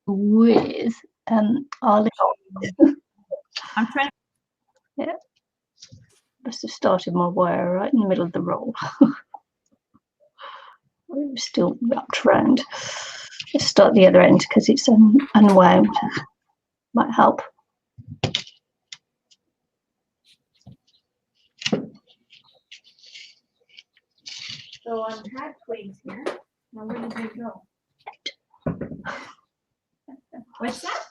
With our little. I'm trying to. Yeah. Must have started my wire right in the middle of the roll. It was still wrapped around. Let's start the other end because it's unwound. Might help. So I had twigs here. Now where did they go? What's that?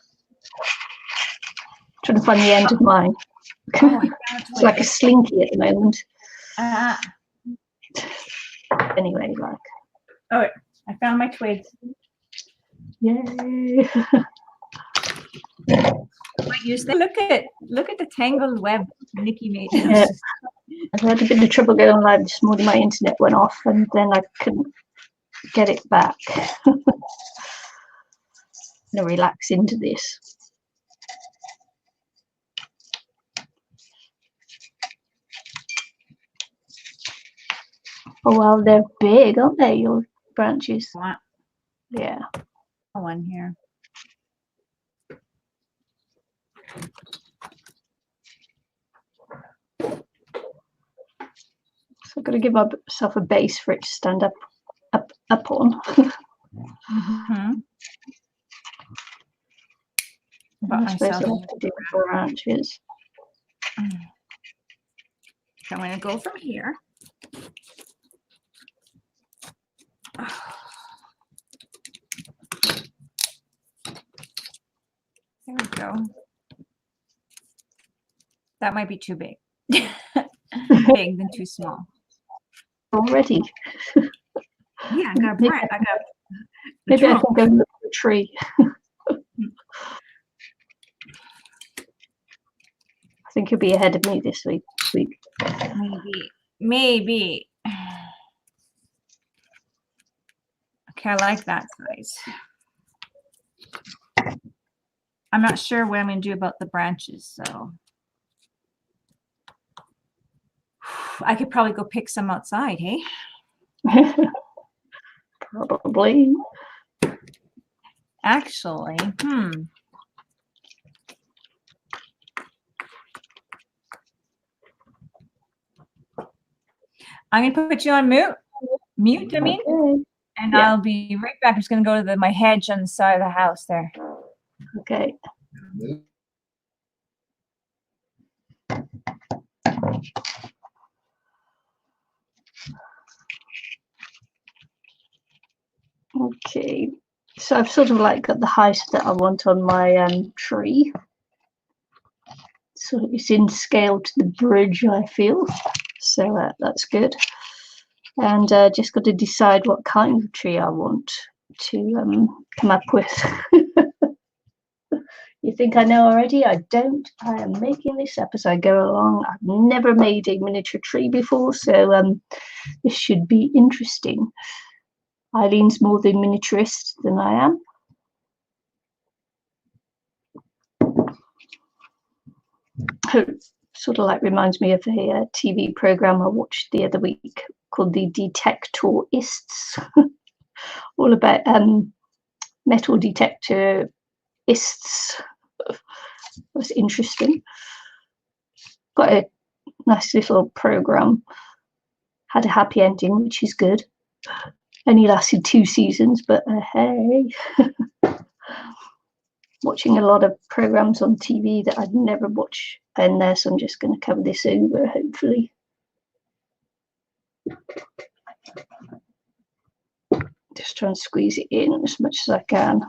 Trying to find the end of mine. Oh, It's like a slinky at the moment. Ah. Anyway, like. Oh, I found my twigs. Yay! Look at the tangled web Nicky made. Yeah. I had a bit of trouble going live this morning. My internet went off, and then I couldn't get it back. I'm gonna relax into this. Oh well, they're big, aren't they? Your branches. Yeah. One here. So I've got to give myself a base for it to stand up on. Mm-hmm. I suppose I'll have to do branches. So I'm going to go from here. There we go. That might be too big. Big than too small. Already. Yeah, I got a branch. Maybe I can go look for a tree. I think you'll be ahead of me this week. Maybe. Okay, I like that size. I'm not sure what I'm going to do about the branches, so I could probably go pick some outside, hey? Probably. Actually, I'm going to put you on mute, Okay. and yeah. I'll be right back. I'm just going to go to my hedge on the side of the house there. Okay. Okay, so I've sort of like got the height that I want on my tree. So it's in scale to the bridge, I feel. So that's good. And just got to decide what kind of tree I want to come up with. You think I know already? I don't. I am making this up as I go along. I've never made a miniature tree before, so this should be interesting. Eileen's more the miniaturist than I am. Sort of like reminds me of a TV program I watched the other week called The Detectorists. All about metal detectorists. It was interesting. Quite a nice little program. Had a happy ending, which is good. Only lasted 2 seasons, but hey. Watching a lot of programs on TV that I'd never watch in there, so I'm just going to cover this over, hopefully. Just try and squeeze it in as much as I can.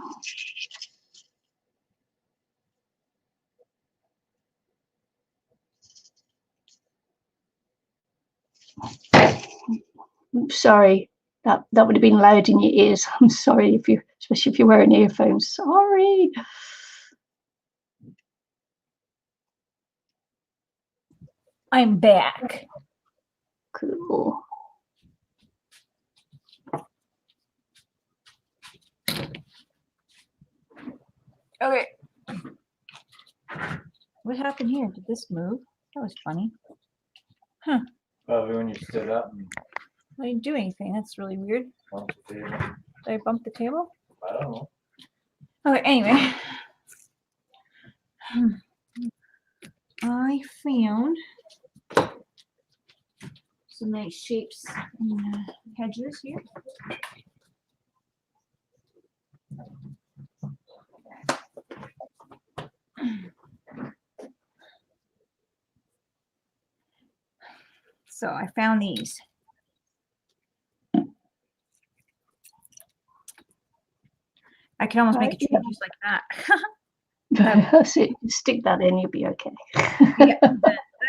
Oops, sorry, that would have been loud in your ears. I'm sorry, especially if you're wearing earphones. Sorry. I'm back. Cool. Okay. What happened here? Did this move? That was funny. Huh. Probably when you stood up and I didn't do anything. That's really weird. bumped the table. Did I bump the table? I don't know. Okay, anyway. I found some nice shapes in the hedges here. So I found these. I can almost make a tree just like that. So you stick that in, you'll be okay. Yeah,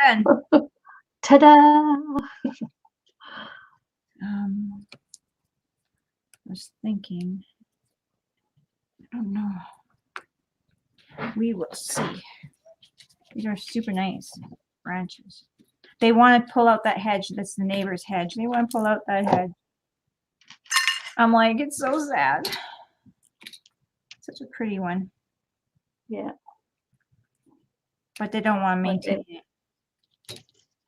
then Ta-da! I was thinking, I don't know. We will see. These are super nice branches. They want to pull out that hedge. That's the neighbor's hedge. They want to pull out that hedge. I'm like, it's so sad. Such a pretty one. Yeah. But they don't want to maintain it.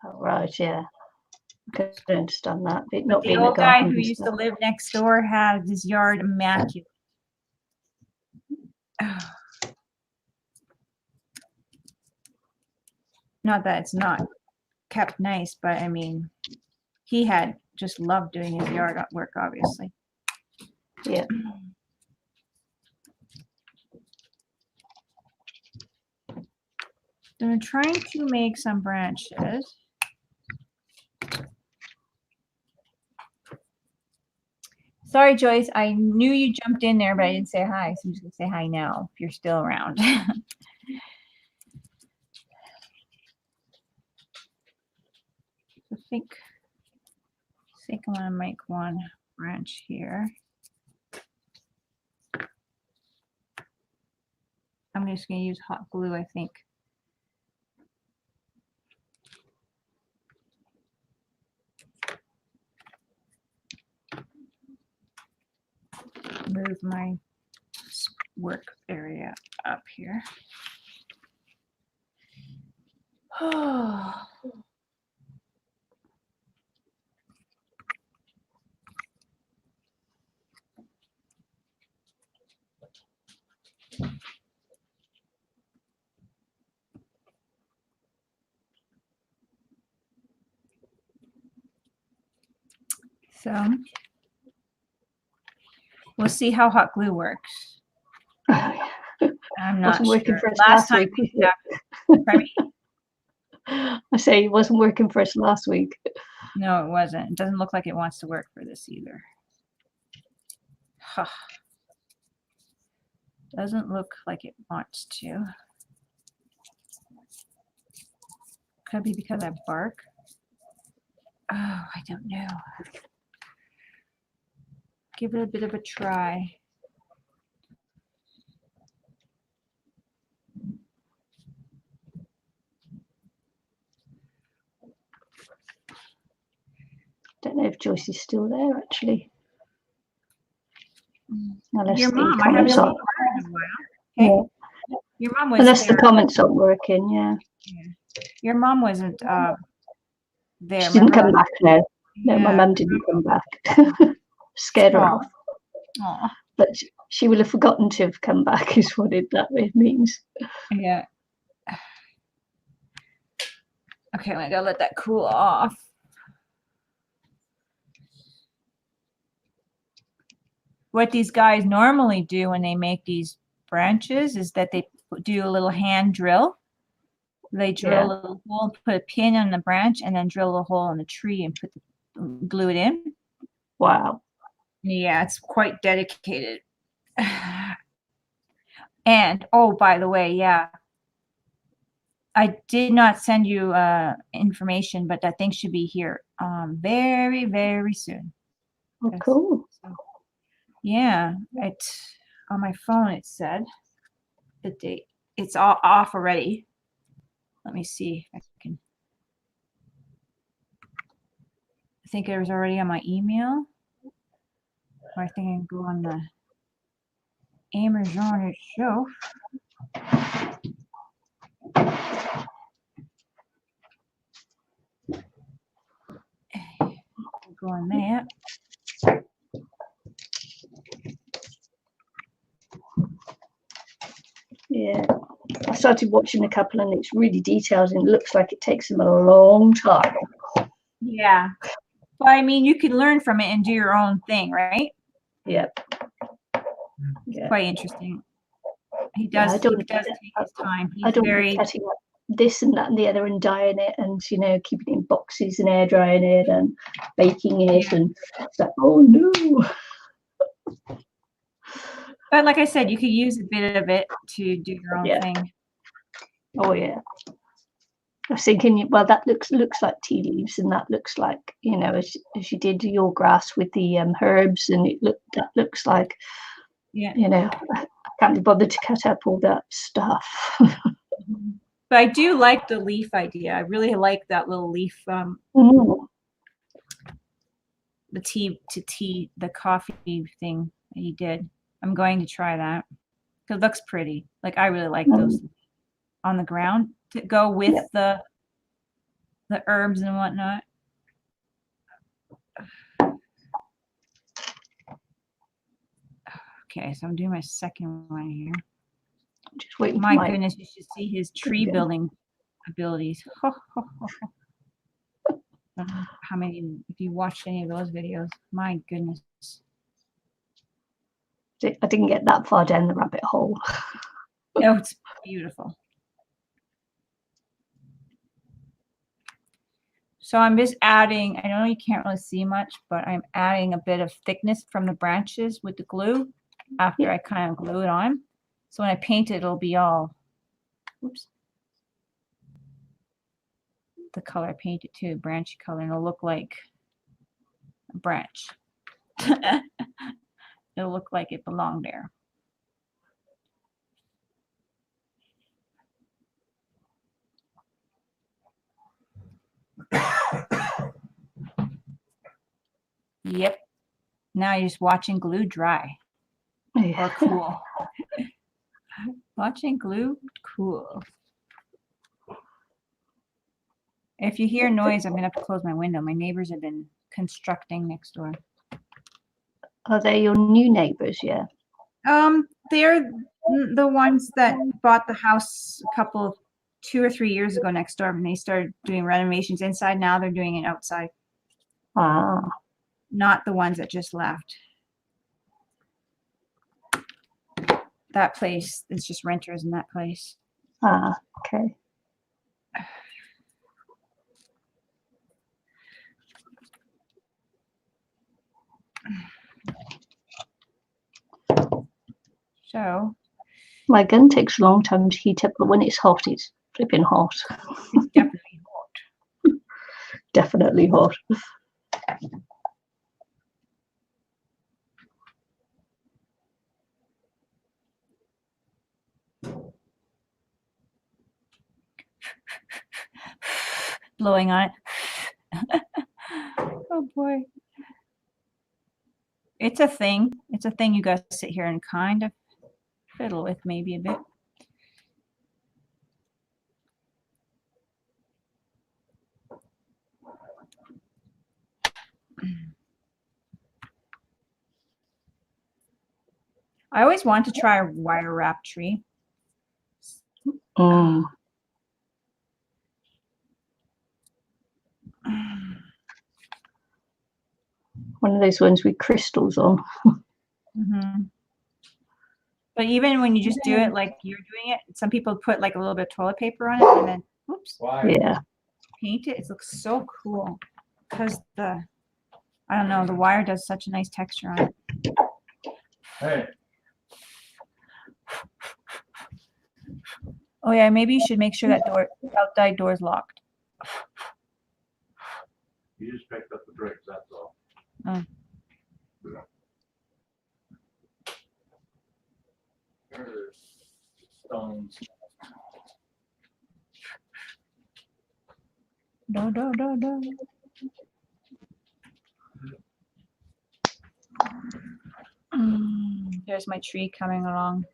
Oh, right, yeah. I can understand that. But not The being old a guy garden who and used to stuff. live next door had his yard immaculate. Not that it's not kept nice, but I mean, he had just loved doing his yard work, obviously. Yeah. So I'm trying to make some branches. Sorry, Joyce. I knew you jumped in there, but I didn't say hi. So I'm just going to say hi now if you're still around. I think I'm going to make one branch here. I'm just going to use hot glue, I think. Move my work area up here. Oh. So we'll see how hot glue works. I'm not Wasn't working sure. for us Last last time week, we was have, pardon me? I say it wasn't working for us last week. No, it wasn't. It doesn't look like it wants to work for this either. Huh. Doesn't look like it wants to. Could be because I bark. Oh, I don't know. Give it a bit of a try. Don't know if Joyce is still there actually. Unless Your the mom, I haven't comments seen aren't. her in a while. Okay. Yeah. Your mom was Unless there. the comments aren't working, yeah. Your mom wasn't there. She didn't come back, no. No, my Yeah. mum didn't come back. Scared her off. Aw. But she will have forgotten to have come back is what that means. Yeah. Okay, I gotta let that cool off. What these guys normally do when they make these branches is that they do a little hand drill. They drill a little hole, put a pin on the branch, and then drill a hole in the tree and glue it in. Wow. Yeah, it's quite dedicated. And oh, by the way, yeah, I did not send you information, but that thing should be here very, very soon. Oh, cool. So, yeah, on my phone it said the date. It's all off already. Let me see if I can. I think it was already on my email. Or I think I can go on the Amazon itself. go in there. Yeah. I started watching a couple and it's really detailed and it looks like it takes them a long time. Yeah. But I mean, you can learn from it and do your own thing, right? Yep. It's Yeah. quite interesting. He Yeah, does, I he don't does take his time. I He's don't very, want cutting up this and that and the other and dyeing it and keeping it in boxes and air drying it and baking it and it's like, oh no. but like I said, you could use a bit of it to do your own Yeah. thing. Oh yeah. I was thinking, well, that looks like tea leaves, and that looks like, as you did your grass with the herbs, and that looks like, Yeah. I can't be bothered to cut up all that stuff. But I do like the leaf idea. I really like that little leaf, Mm. the coffee thing that he did. I'm going to try that. It looks pretty. Like I really like those on the ground to go with the herbs and whatnot. Okay, so I'm doing my second one here. Just waiting. My goodness, you should see his tree building abilities. I don't know how many, if you watched any of those videos, my goodness. I didn't get that far down the rabbit hole. Oh, it's beautiful. So I'm just adding, I know you can't really see much, but I'm adding a bit of thickness from the branches with the glue after I kind of glue it on. So when I paint it, it'll be all, oops, the color I painted too, branchy color, and it'll look like a branch. It'll look like it belonged there. Yep. Now you're just watching glue dry or cool. Watching glue cool. If you hear noise, I'm gonna have to close my window. My neighbors have been constructing next door. Are they your new neighbors? Yeah. They're the ones that bought the house a couple of 2 or 3 years ago next door, and they started doing renovations inside. Now they're doing it outside. Ah. Not the ones that just left. That place is just renters in that place. Ah. Okay. So my gun takes a long time to heat up, but when it's hot, it's flipping hot. it's definitely hot. Definitely hot. Blowing on it. Oh boy. It's a thing. It's a thing you guys sit here and kind of fiddle with maybe a bit. I always want to try a wire wrap tree. Mm. One of those ones with crystals on. Mm-hmm. But even when you just do it like you're doing it, some people put like a little bit of toilet paper on it and then, whoops, Yeah. paint it. It looks so cool because I don't know, the wire does such a nice texture on it. Hey. Oh yeah, maybe you should make sure that outside door is locked. You just picked up the bricks, that's all. Oh. There's stones. Do. There's my tree coming along.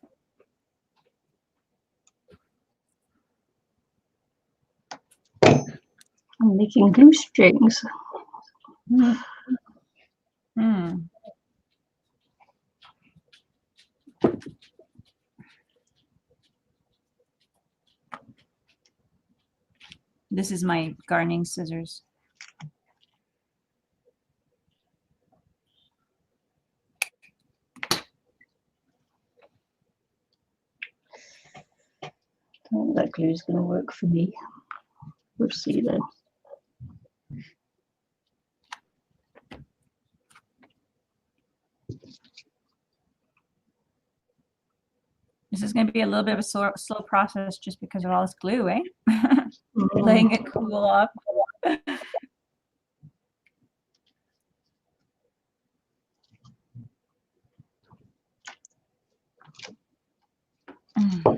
I'm making glue strings. Mm-hmm. Hmm. This is my gardening scissors. Oh, that glue is going to work for me. We'll see then. This is going to be a little bit of a slow process just because of all this glue, eh? Letting it cool off.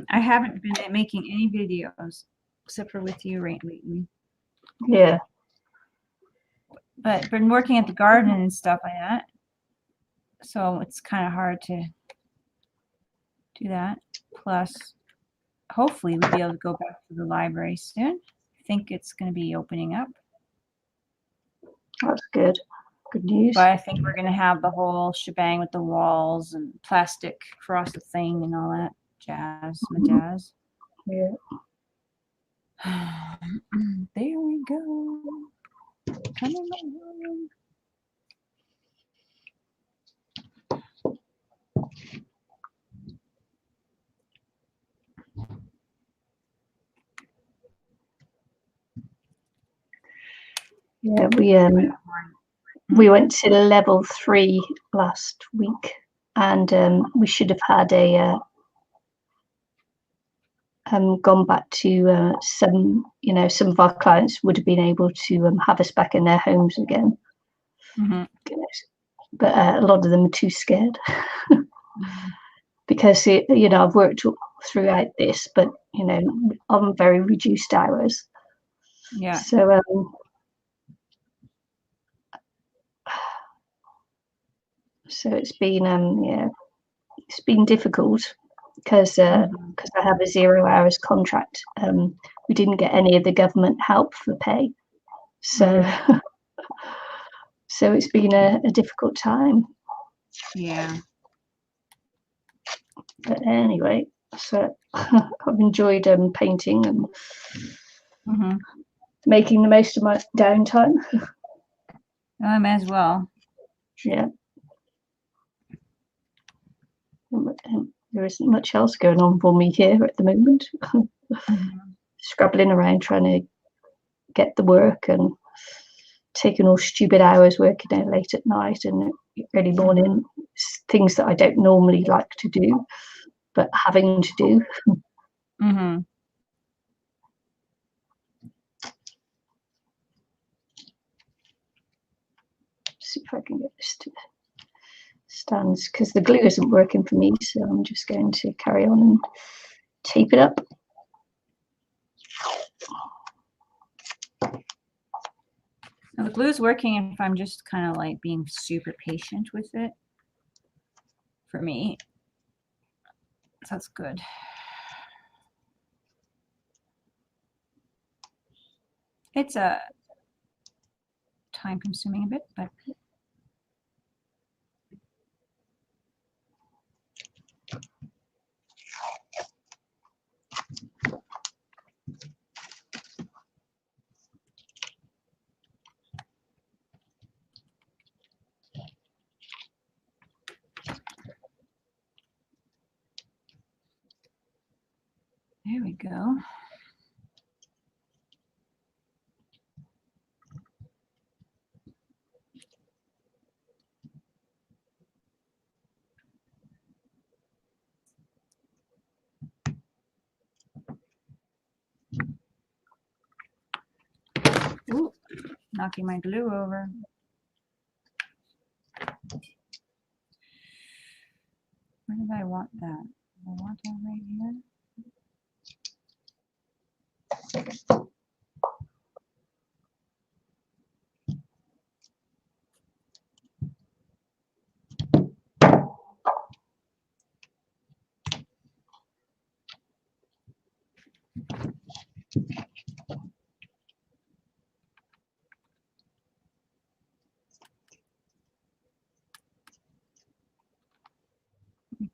I haven't been making any videos except for with you lately. Yeah. But been working at the garden and stuff like that. So it's kind of hard to do that. Plus, hopefully we'll be able to go back to the library soon. I think it's going to be opening up. That's good. Good news. But I think we're going to have the whole shebang with the walls and plastic frosted thing and all that jazz. Majazz. Yeah. There we go. Coming along. Yeah, we went to level 3 last week, and we should have had a gone back to some of our clients would have been able to have us back in their homes again. Mm-hmm. But a lot of them are too scared because I've worked throughout this, but on very reduced hours. Yeah. So so it's been it's been difficult because I have a 0 hours contract. We didn't get any of the government help for pay, so so it's been a difficult time. Yeah. But anyway, so I've enjoyed painting and making the most of my downtime. I may as well. Yeah. There isn't much else going on for me here at the moment. Scrabbling around trying to get the work and taking all stupid hours working out late at night and early morning, things that I don't normally like to do, but having to do. See if I can get this to stands because the glue isn't working for me, so I'm just going to carry on and tape it up. Now the glue is working if I'm just kind of like being super patient with it. For me, so that's good. It's a time consuming a bit, but there we go. Ooh, knocking my glue over. Where did I want that? I want that right here.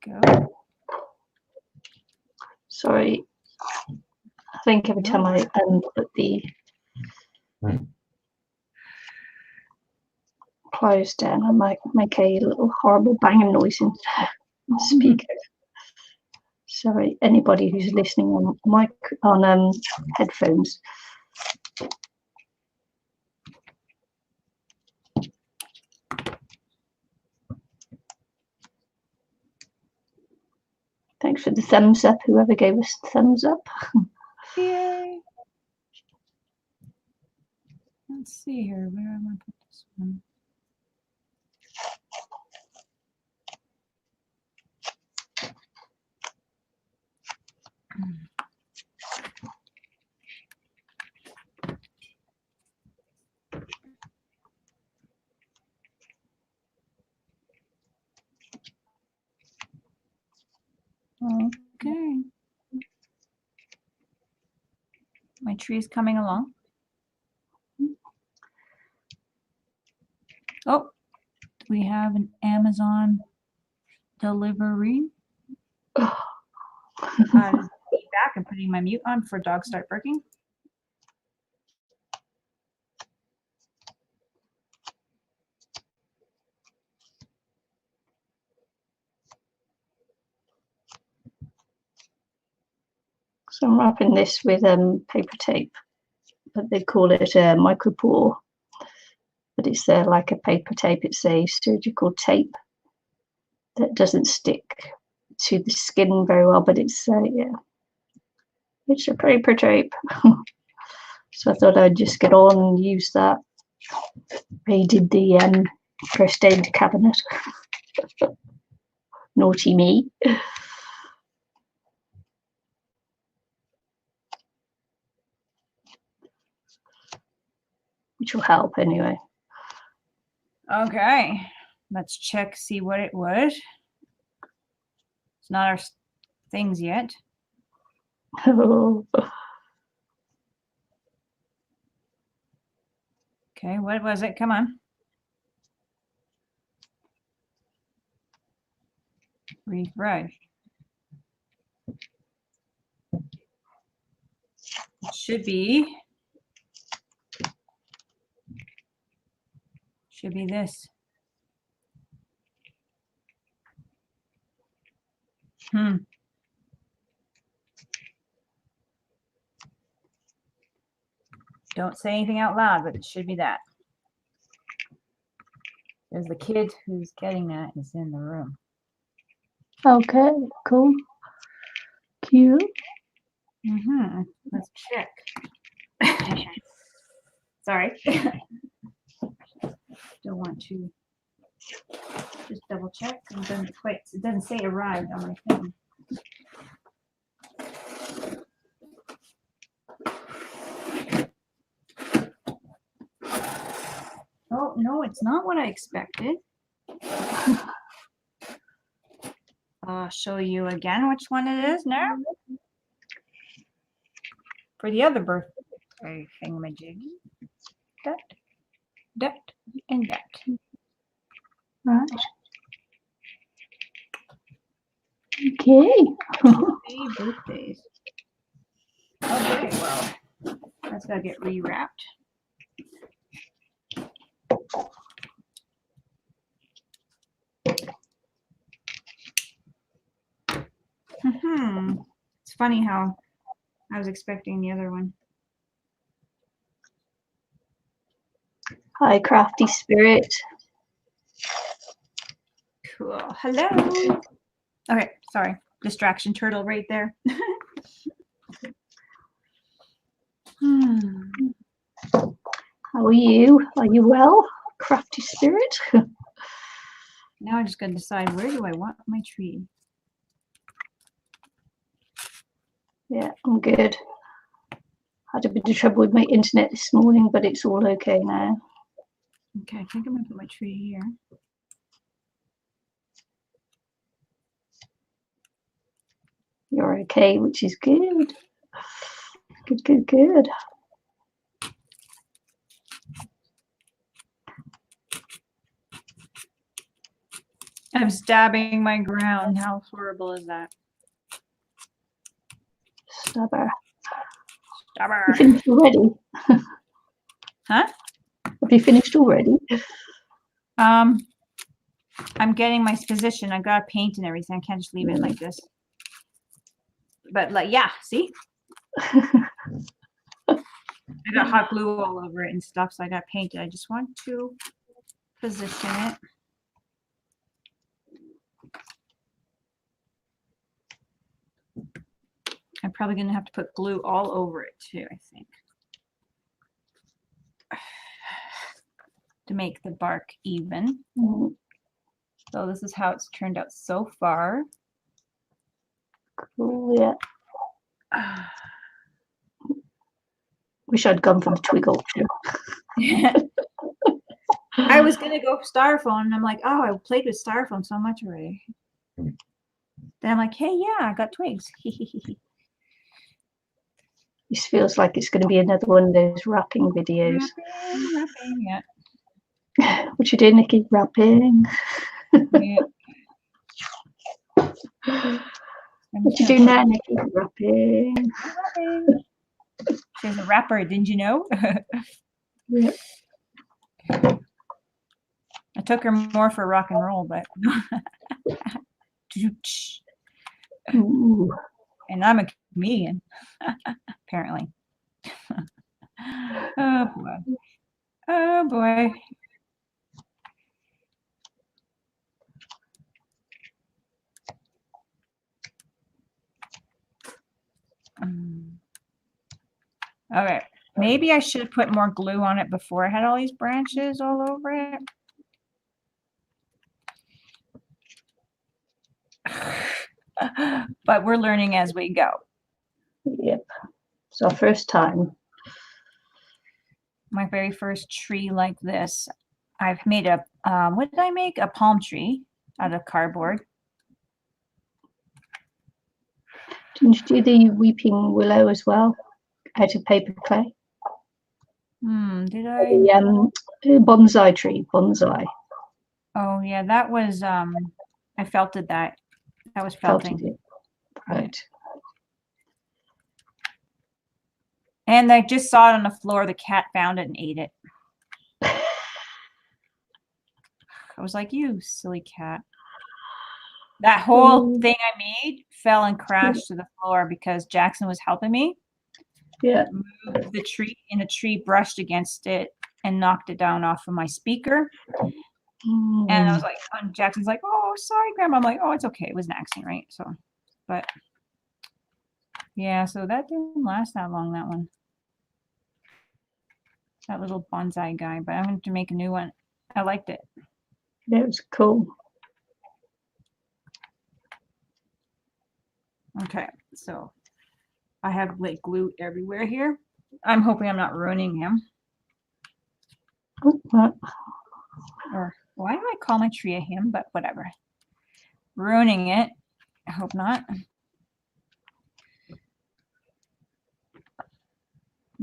go. Sorry. I think every time I put the close down, I might make a little horrible banging noise in the speaker. Sorry, anybody who's listening on headphones. Thanks for the thumbs up, whoever gave us the thumbs up. Yay. Let's see here. Where am I put this one? Okay. My tree is coming along. Oh, we have an Amazon delivery. Be back and putting my mute on before dogs start barking. So I'm wrapping this with paper tape, but they call it micropore. But it's like a paper tape. It's a surgical tape that doesn't stick to the skin very well, but it's yeah, it's a paper tape. So I thought I'd just get on and use that. Raided the first aid cabinet. Naughty me. Which will help anyway. Okay, let's check, see what it was. It's not our things yet. Oh. Okay, what was it? Come on. Refresh. It should be this. Don't say anything out loud, but it should be that. There's the kid who's getting that is in the room. Okay, cool. Cute. Let's check. Sorry. Don't want to just double check. It doesn't say arrived on my thing. Oh, no, it's not what I expected. I'll show you again which one it is now. For the other birthday thingamajiggy. That, and that. Right. Okay. Birthdays. Okay, well, that's gotta get rewrapped. It's funny how I was expecting the other one. Hi, crafty spirit. Cool. Hello. Okay, sorry. Distraction turtle right there. How are you? Are you well, crafty spirit? Now I'm just gonna decide, where do I want my tree? Yeah, I'm good. Had a bit of trouble with my internet this morning, but it's all okay now. Okay, I think I'm gonna put my tree here. You're okay, which is good. Good, good, good. I'm stabbing my ground. How horrible is that? Stabber. Stabber. You finished already? Huh? Have you finished already? I'm getting my position. I gotta paint and everything. I can't just leave it like this. But like, yeah, see? I got hot glue all over it and stuff, so I got painted. I just want to position it. I'm probably gonna have to put glue all over it too, I think. To make the bark even. Mm, So this is how it's turned out so far. cool, yeah. Wish I'd gone for the twig option. I was gonna go styrofoam, and I'm like, oh, I played with styrofoam so much already. Then I'm like, hey, yeah, I got twigs. This feels like it's going to be another one of those wrapping videos. Wrapping, yeah. What you doing, Nicky? Wrapping. Yeah. What you doing now, Nicky? Wrapping. She's a rapper, didn't you know? Yeah. I took her more for rock and roll, but Ooh. and I'm a comedian, apparently. Oh boy. Oh boy. Okay. Maybe I should have put more glue on it before I had all these branches all over it. But we're learning as we go. Yep. It's our first time. My very first tree like this. I've made a, what did I make? A palm tree out of cardboard. Didn't you do the weeping willow as well? Out of paper clay? Did I? The bonsai tree, bonsai. Oh yeah, that was, I felted that. That was felting. Felted it. Right. And I just saw it on the floor. The cat found it and ate it. I was like, you silly cat. That whole thing I made fell and crashed to the floor because Jackson was helping me. Yeah. Move the tree, and a tree brushed against it and knocked it down off of my speaker. And I was like, and Jackson's like, oh, sorry, Grandma. I'm like, oh, it's okay. It was an accident, right? So, but yeah, so that didn't last that long, that one. That little bonsai guy, but I'm going to make a new one. I liked it. Yeah, it was cool. Okay, so I have like glue everywhere here. I'm hoping I'm not ruining him. Or why do I call my tree a him? But whatever. Ruining it. I hope not. I'm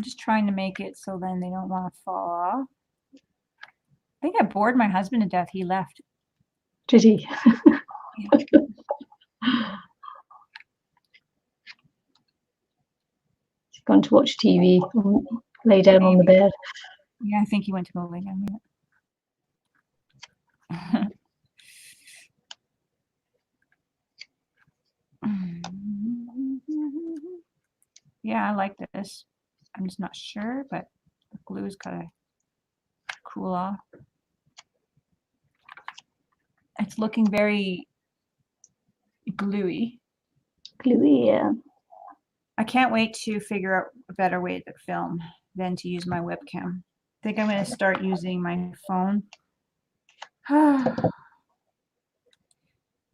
just trying to make it so then they don't want to fall off. I think I bored my husband to death. He left. Did he? He's gone to watch TV, lay down on the bed. Yeah, I think he went to go lay down. Yeah, I like this. I'm just not sure, but the glue's gotta cool off. It's looking very gluey. Gluey, yeah. I can't wait to figure out a better way to film than to use my webcam. I think I'm going to start using my phone. I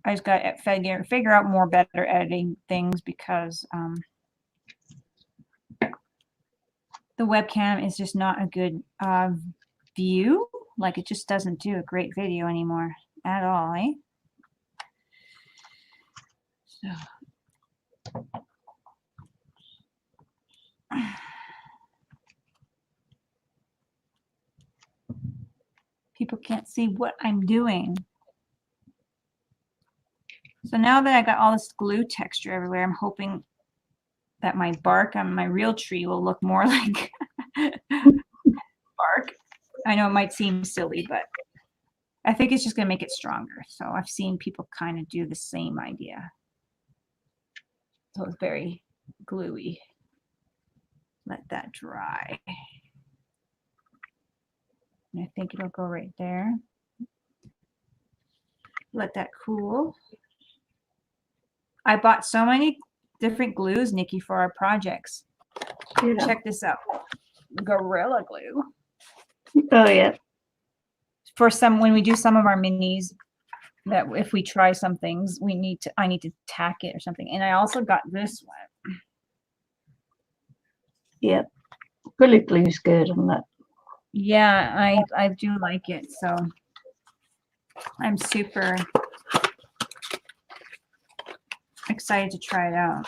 just got to figure out more better editing things because the webcam is just not a good view. Like, it just doesn't do a great video anymore at all, eh? So. People can't see what I'm doing. So now that I got all this glue texture everywhere, I'm hoping that my bark on my real tree will look more like bark. I know it might seem silly, but I think it's just going to make it stronger. So I've seen people kind of do the same idea. So it's very gluey. Let that dry. And I think it'll go right there. Let that cool. I bought so many different glues, Nikki, for our projects. Yeah. Check this out. Gorilla Glue. Oh yeah. For some, when we do some of our minis, that if we try some things, I need to tack it or something. And I also got this one. Yeah. Gorilla Glue's good on that. Yeah, I do like it. So I'm super excited to try it out.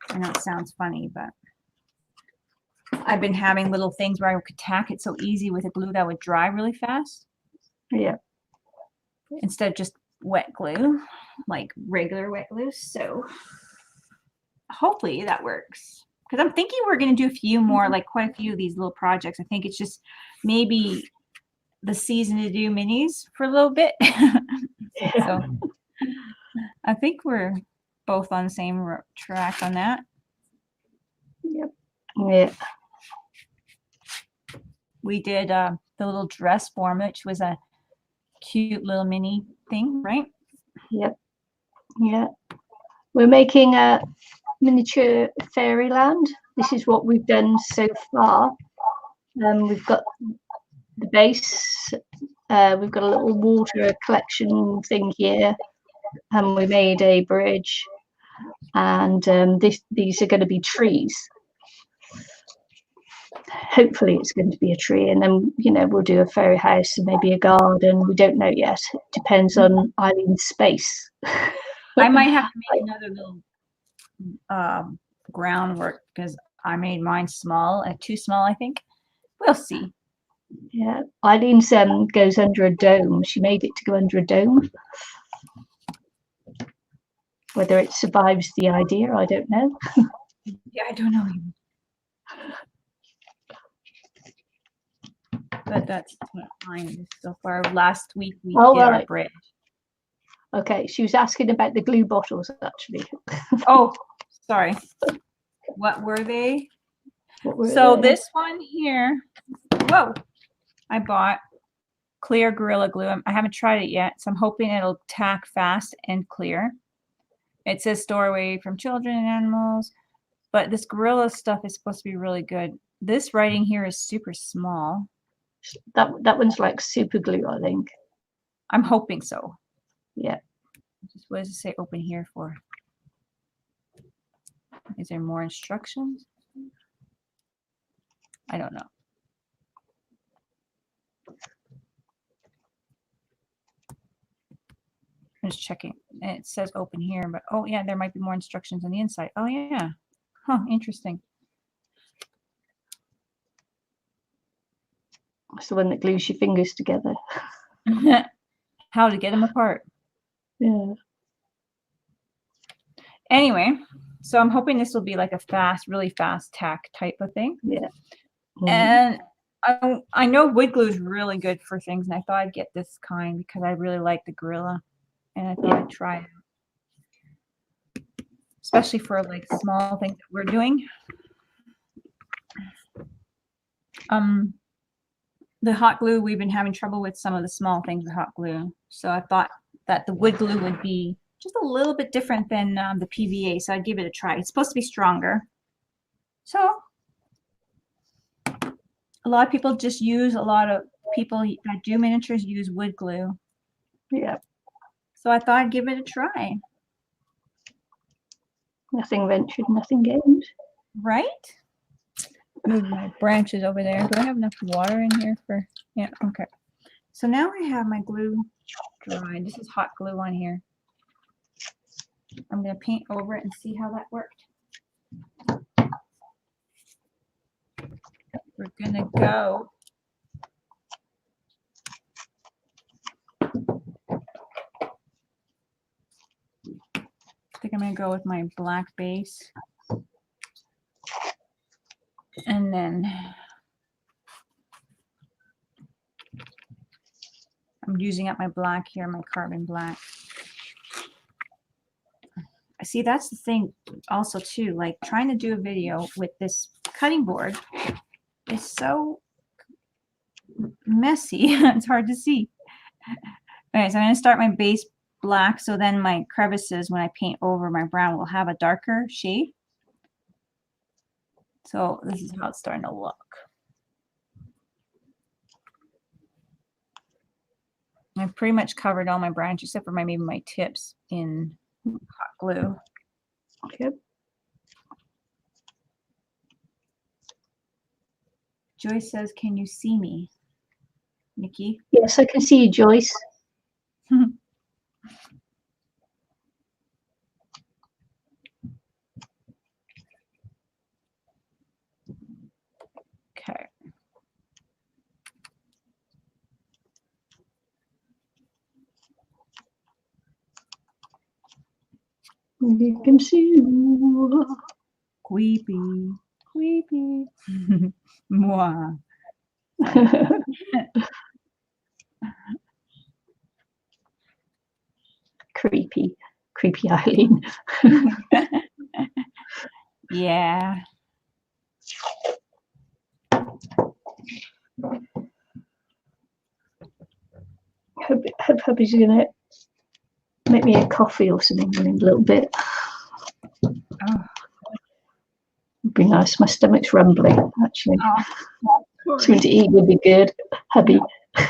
I know it sounds funny, but I've been having little things where I could tack it so easy with a glue that would dry really fast. Yeah. Instead of just wet glue, like regular wet glue. So hopefully that works. Because I'm thinking we're going to do a few more, like quite a few of these little projects. I think it's just maybe the season to do minis for a little bit. So I think we're both on the same track on that. Yep. Yeah. We did the little dress form, which was a cute little mini thing, right? Yep. Yeah. We're making a miniature fairyland. This is what we've done so far. We've got the base. We've got a little water collection thing here, and we made a bridge. And these are going to be trees. Hopefully it's going to be a tree, and then we'll do a fairy house and maybe a garden. We don't know yet. It depends on Eileen's space. I might have to make another little groundwork because I made mine small, too small, I think. We'll see. Yeah, Eileen's goes under a dome. She made it to go under a dome. Whether it survives the idea, I don't know. Yeah, I don't know either. But that's what mine is so far. Last week we did our bridge. Okay, she was asking about the glue bottles actually. Oh, sorry. What were they? This one here, whoa, I bought clear Gorilla Glue. I haven't tried it yet, so I'm hoping it'll tack fast and clear. It says store away from children and animals, but this Gorilla stuff is supposed to be really good. This writing here is super small. That one's like super glue, I think. I'm hoping so. Yeah. What does it say open here for? Is there more instructions? I don't know. I'm just checking. And it says open here, but oh yeah, there might be more instructions on the inside. Oh yeah. Huh, interesting. It's the one that glues your fingers together. How to get them apart. Yeah. Anyway, so I'm hoping this will be like a fast, really fast tack type of thing. Yeah. And I know wood glue is really good for things, and I thought I'd get this kind because I really like the Gorilla, and I thought I'd try it, especially for like small things that we're doing. The hot glue, we've been having trouble with some of the small things with hot glue, so I thought that the wood glue would be just a little bit different than the PVA, so I'd give it a try. It's supposed to be stronger. So a lot of people just use, a lot of people that do miniatures use wood glue. Yeah. So I thought I'd give it a try. Nothing ventured, nothing gained. Right? Move my branches over there. Do I have enough water in here for, yeah, okay. So now I have my glue dried. This is hot glue on here. I'm going to paint over it and see how that worked. We're going to go. I'm gonna go with my black base. And then I'm using up my black here, my carbon black. See, that's the thing also too, like trying to do a video with this cutting board is so messy. It's hard to see. All right, so I'm going to start my base black, so then my crevices, when I paint over my brown, will have a darker shade. So this is how it's starting to look. I've pretty much covered all my branches except for maybe my tips in hot glue. Okay. Joyce says, "Can you see me, Nikki?" Yes, I can see you, Joyce. Okay. You can see you. Creepy, creepy. Moi. Creepy, creepy Eileen. Yeah. Hope hubby's gonna make me a coffee or something in a little bit. Oh. It'd be nice. My stomach's rumbling, actually. Oh, Something to eat would be good, hubby. I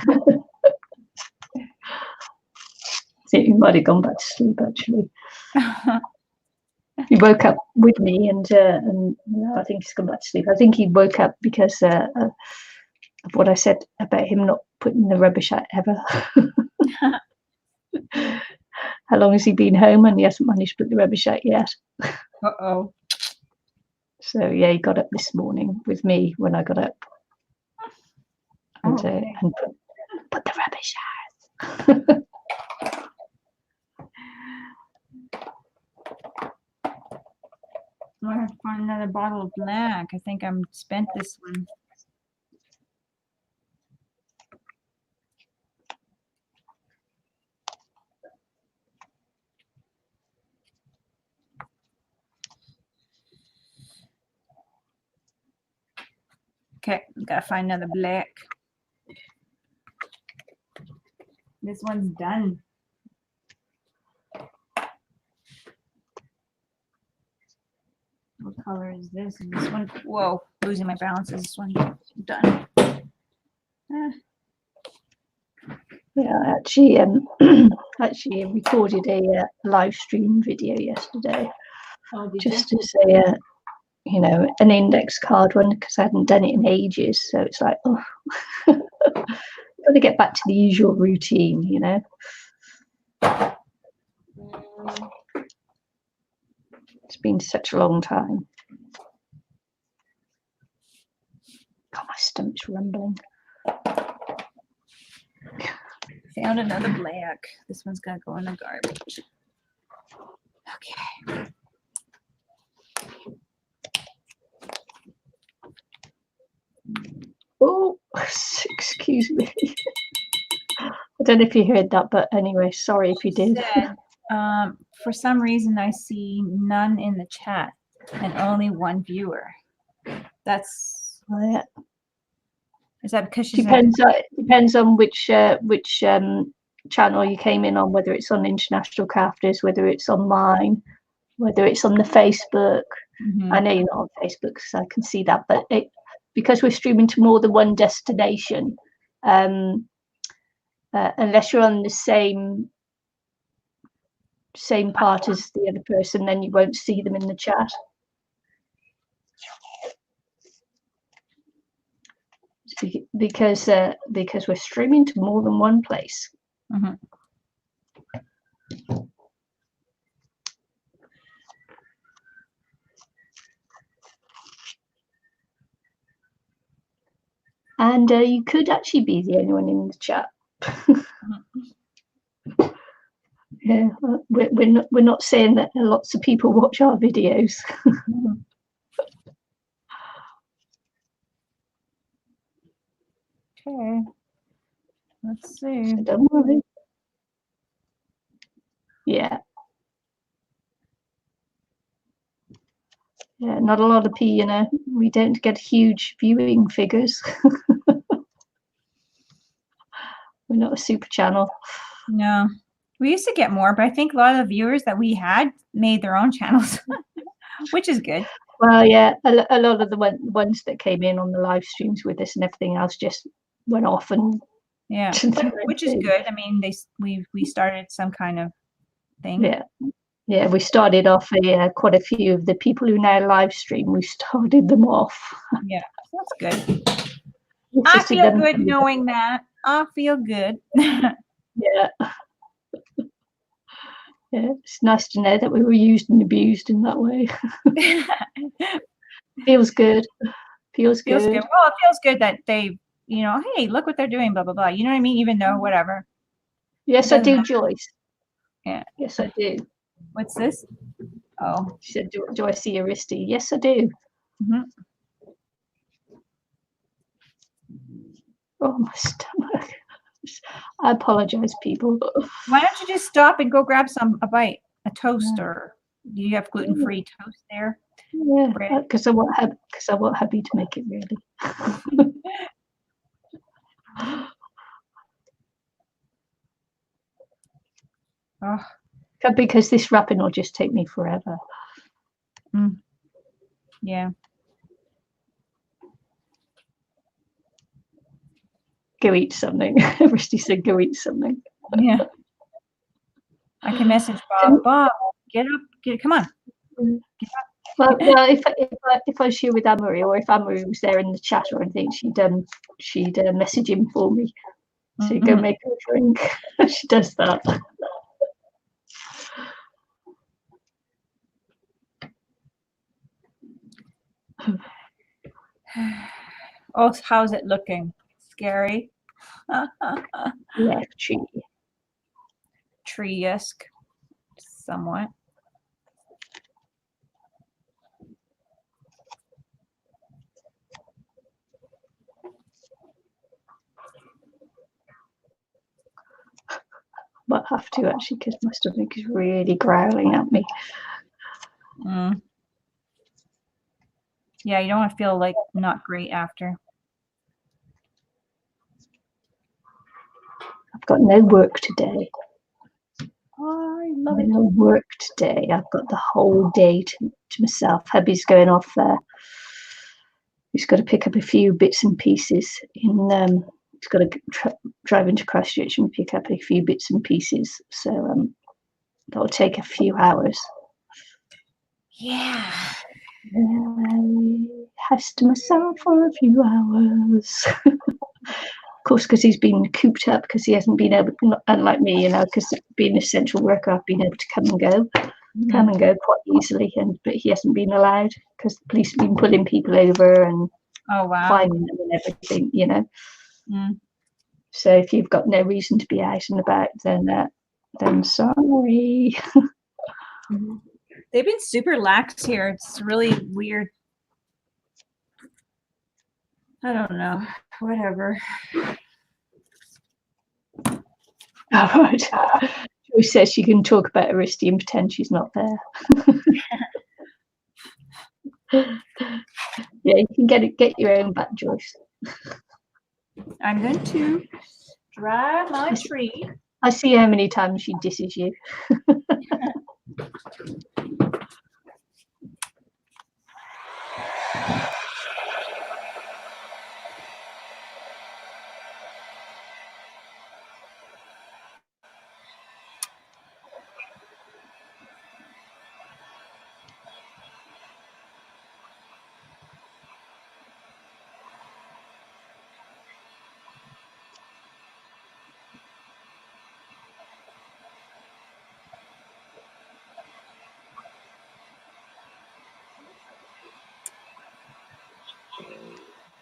think he might have gone back to sleep, actually. He woke up with me, and no, I think he's gone back to sleep. I think he woke up because of what I said about him not putting the rubbish out ever. How long has he been home and he hasn't managed to put the rubbish out yet? Uh-oh. So yeah, he got up this morning with me when I got up, and put the rubbish out. I have to find another bottle of black. I think I'm spent this one. Okay, gotta find another black. This one's done. What color is this? And this one, whoa, losing my balance. Is this one done? Yeah, actually, actually recorded a live stream video yesterday, just to say, you know, an index card one, because I hadn't done it in ages. So it's like, oh, got to get back to the usual routine, you know. It's been such a long time. God, my stomach's rumbling. Found another black. This one's gonna go in the garbage. Okay. Oh, excuse me. I don't know if you heard that, but anyway, sorry if you did. Said, for some reason, I see none in the chat and only one viewer. That's Oh, yeah. Is that because she's depends on which channel you came in on, whether it's on International Crafters, whether it's on mine, whether it's on the Facebook. I know you're not on Facebook, because I can see that, but because we're streaming to more than one destination, unless you're on the same part as the other person, then you won't see them in the chat. Because we're streaming to more than one place. And you could actually be the only one in the chat. Yeah, we're not saying that lots of people watch our videos. Okay. Let's see. So don't worry. Yeah. Yeah, not a lot of you know, we don't get huge viewing figures. We're not a super channel. No. We used to get more, but I think a lot of the viewers that we had made their own channels, which is good. Well, yeah, a lot of the ones that came in on the live streams with us and everything else just went off and Yeah, which is good. I mean, we started some kind of thing. Yeah, we started off quite a few of the people who now live stream. We started them off. Yeah, that's good. I feel good knowing that. I feel good. Yeah. Yeah, it's nice to know that we were used and abused in that way. Feels good. Feels good. Well, it feels good that they, you know, hey, look what they're doing, blah, blah, blah. You know what I mean? Even though whatever. Yes, I do, Joyce. Yeah. Yes, I do. What's this? Oh. She said, do I see a wristy? Yes, I do. Mm-hmm. Oh, my stomach. I apologize, people. Why don't you just stop and go grab a bite, a toast, or do you have gluten-free toast there? Yeah, because I want Hubby to make it really. Oh. Because this wrapping will just take me forever. Yeah. Go eat something. Rusty said, "Go eat something." Yeah. I can message Bob. Bob, get up, come on. Well, if I was here with Anne-Marie, or if Anne-Marie was there in the chat or anything, she'd message him for me. So go make her a drink. She does that. Oh, how's it looking? Scary. Yeah, tree-esque, somewhat. But I have to actually, because my stomach is really growling at me. Yeah, you don't want to feel like not great after. I've got no work today. Oh, I love it. No work today. I've got the whole day to myself. Hubby's going off there. He's got to pick up a few bits and pieces. He's got to drive into Christchurch and pick up a few bits and pieces. So that'll take a few hours. Yeah. House to myself for a few hours. Of course, because he's been cooped up, because he hasn't been able to, unlike me, you know, because being an essential worker, I've been able to come and go quite easily, but he hasn't been allowed because the police have been pulling people over and finding them and everything, you know. So if you've got no reason to be out and about, then sorry. They've been super lax here. It's really weird. I don't know. Whatever. All right. Joy says she can talk about Aristi and pretend she's not there. Yeah, you can get your own back, Joyce. I'm going to dry my tree. I see how many times she disses you.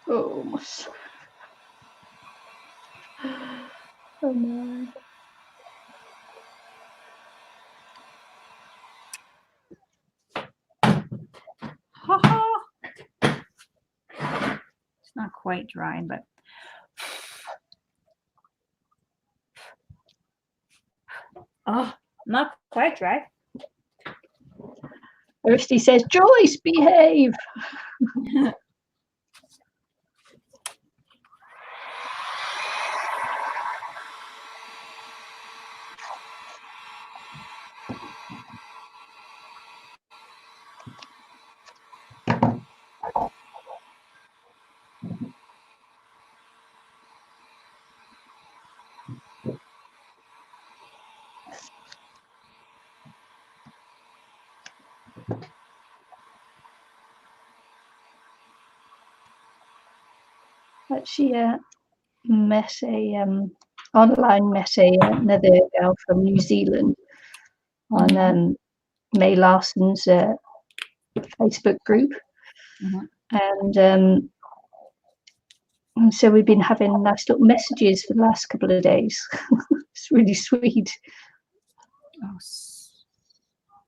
Oh, oh no. quite dry, but oh, not quite dry. Kirsty says, Joyce, behave. Actually, online met another girl from New Zealand on May Larson's Facebook group, and so we've been having nice little messages for the last couple of days. It's really sweet. Oh,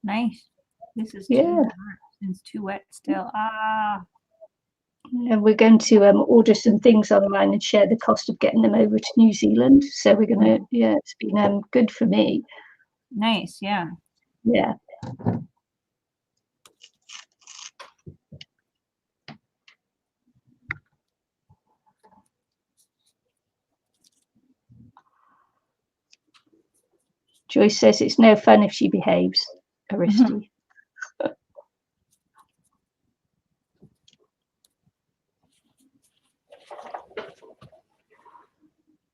nice. This is Yeah. too dark. It's too wet still. And we're going to order some things online and share the cost of getting them over to New Zealand. So we're going to, yeah, it's been good for me. Nice, yeah. Yeah. Joyce says it's no fun if she behaves, Aristi.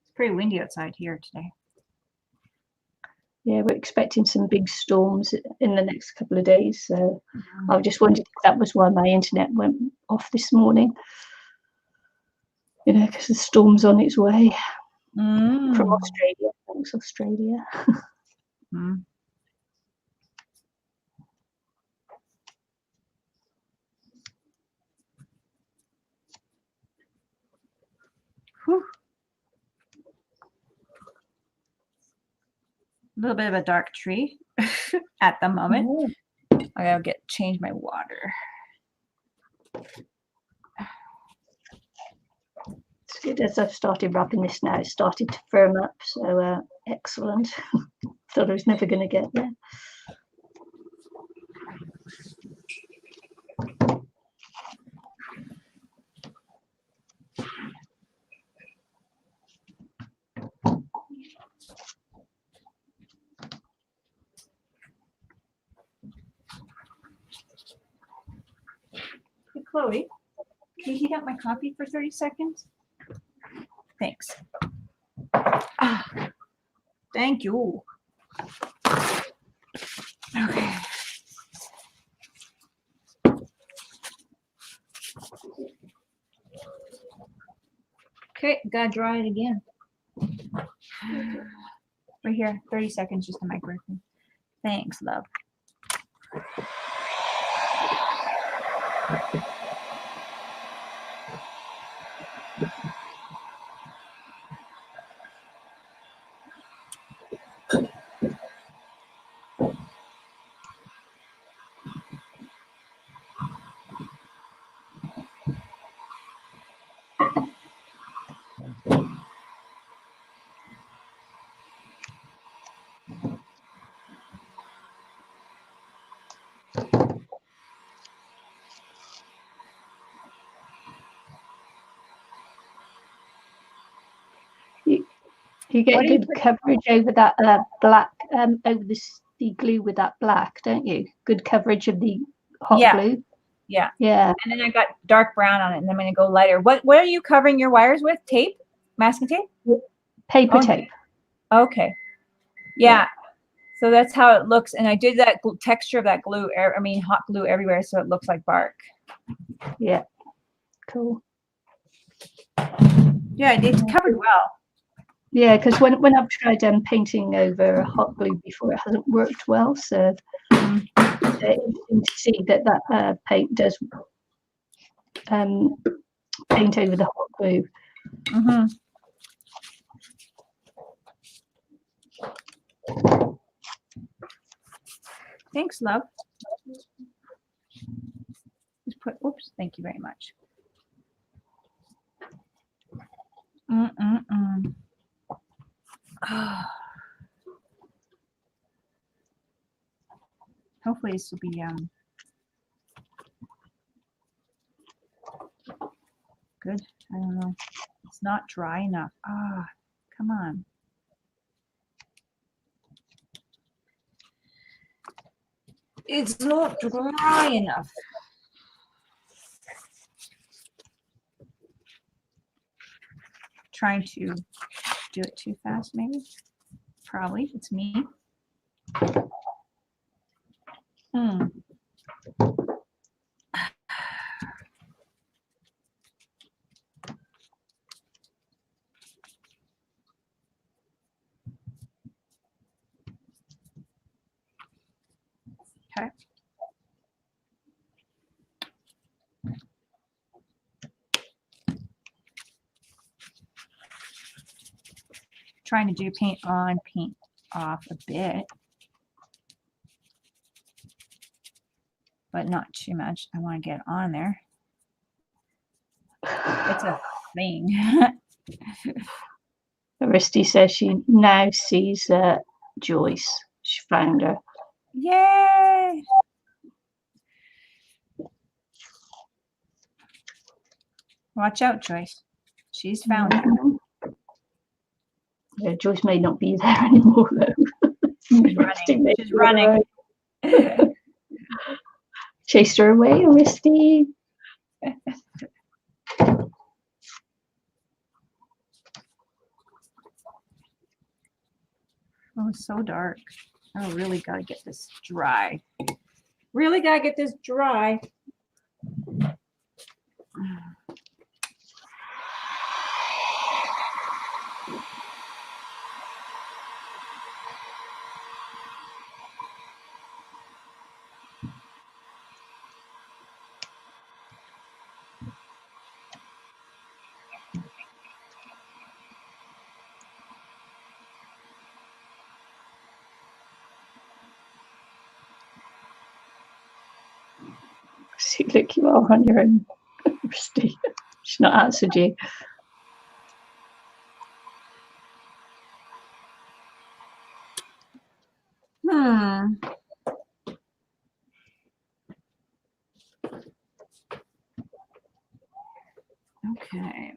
It's pretty windy outside here today. Yeah, we're expecting some big storms in the next couple of days. So I just wondered if that was why my internet went off this morning. You know, because the storm's on its way from Australia. Thanks, Australia. Whew. A little bit of a dark tree at the moment. Yeah. I gotta change my water. It's good as I've started wrapping this now. It started to firm up, so excellent. Thought I was never going to get there. Hey, Chloe, can you heat up my coffee for 30 seconds? Thanks. Thank you. Okay. Okay, gotta dry it again. Right here, 30 seconds, just the microphone. Thanks, love. You get good coverage over that black, over the glue with that black, don't you? Good coverage of the hot glue. Yeah. Yeah. And then I got dark brown on it, and I'm going to go lighter. What are you covering your wires with? Tape? Masking tape? Paper tape. Okay. Yeah. So that's how it looks. And I did that texture of that glue, hot glue everywhere, so it looks like bark. Yeah. Cool. Yeah, it's covered well. Yeah, because when I've tried painting over hot glue before, it hasn't worked well. So it's interesting to see that paint does paint over the hot glue. Thanks, love. Just put. Oops. Thank you very much. Hopefully this will be good. I don't know. It's not dry enough. Ah, come on. It's not dry enough. Trying to do it too fast, maybe. Probably. It's me. Okay. Trying to do paint on, paint off a bit, but not too much. I want to get on there. It's a thing. Aristy says she now sees Joyce. She found her. Yay! Watch out, Joyce. She's found her. Yeah, Joyce may not be there anymore though. She's running. Chased her away, Aristy. Oh, it's so dark. I really gotta get this dry. Really gotta get this dry. See, look, you are on your own, Aristy. She's not answered you. Okay.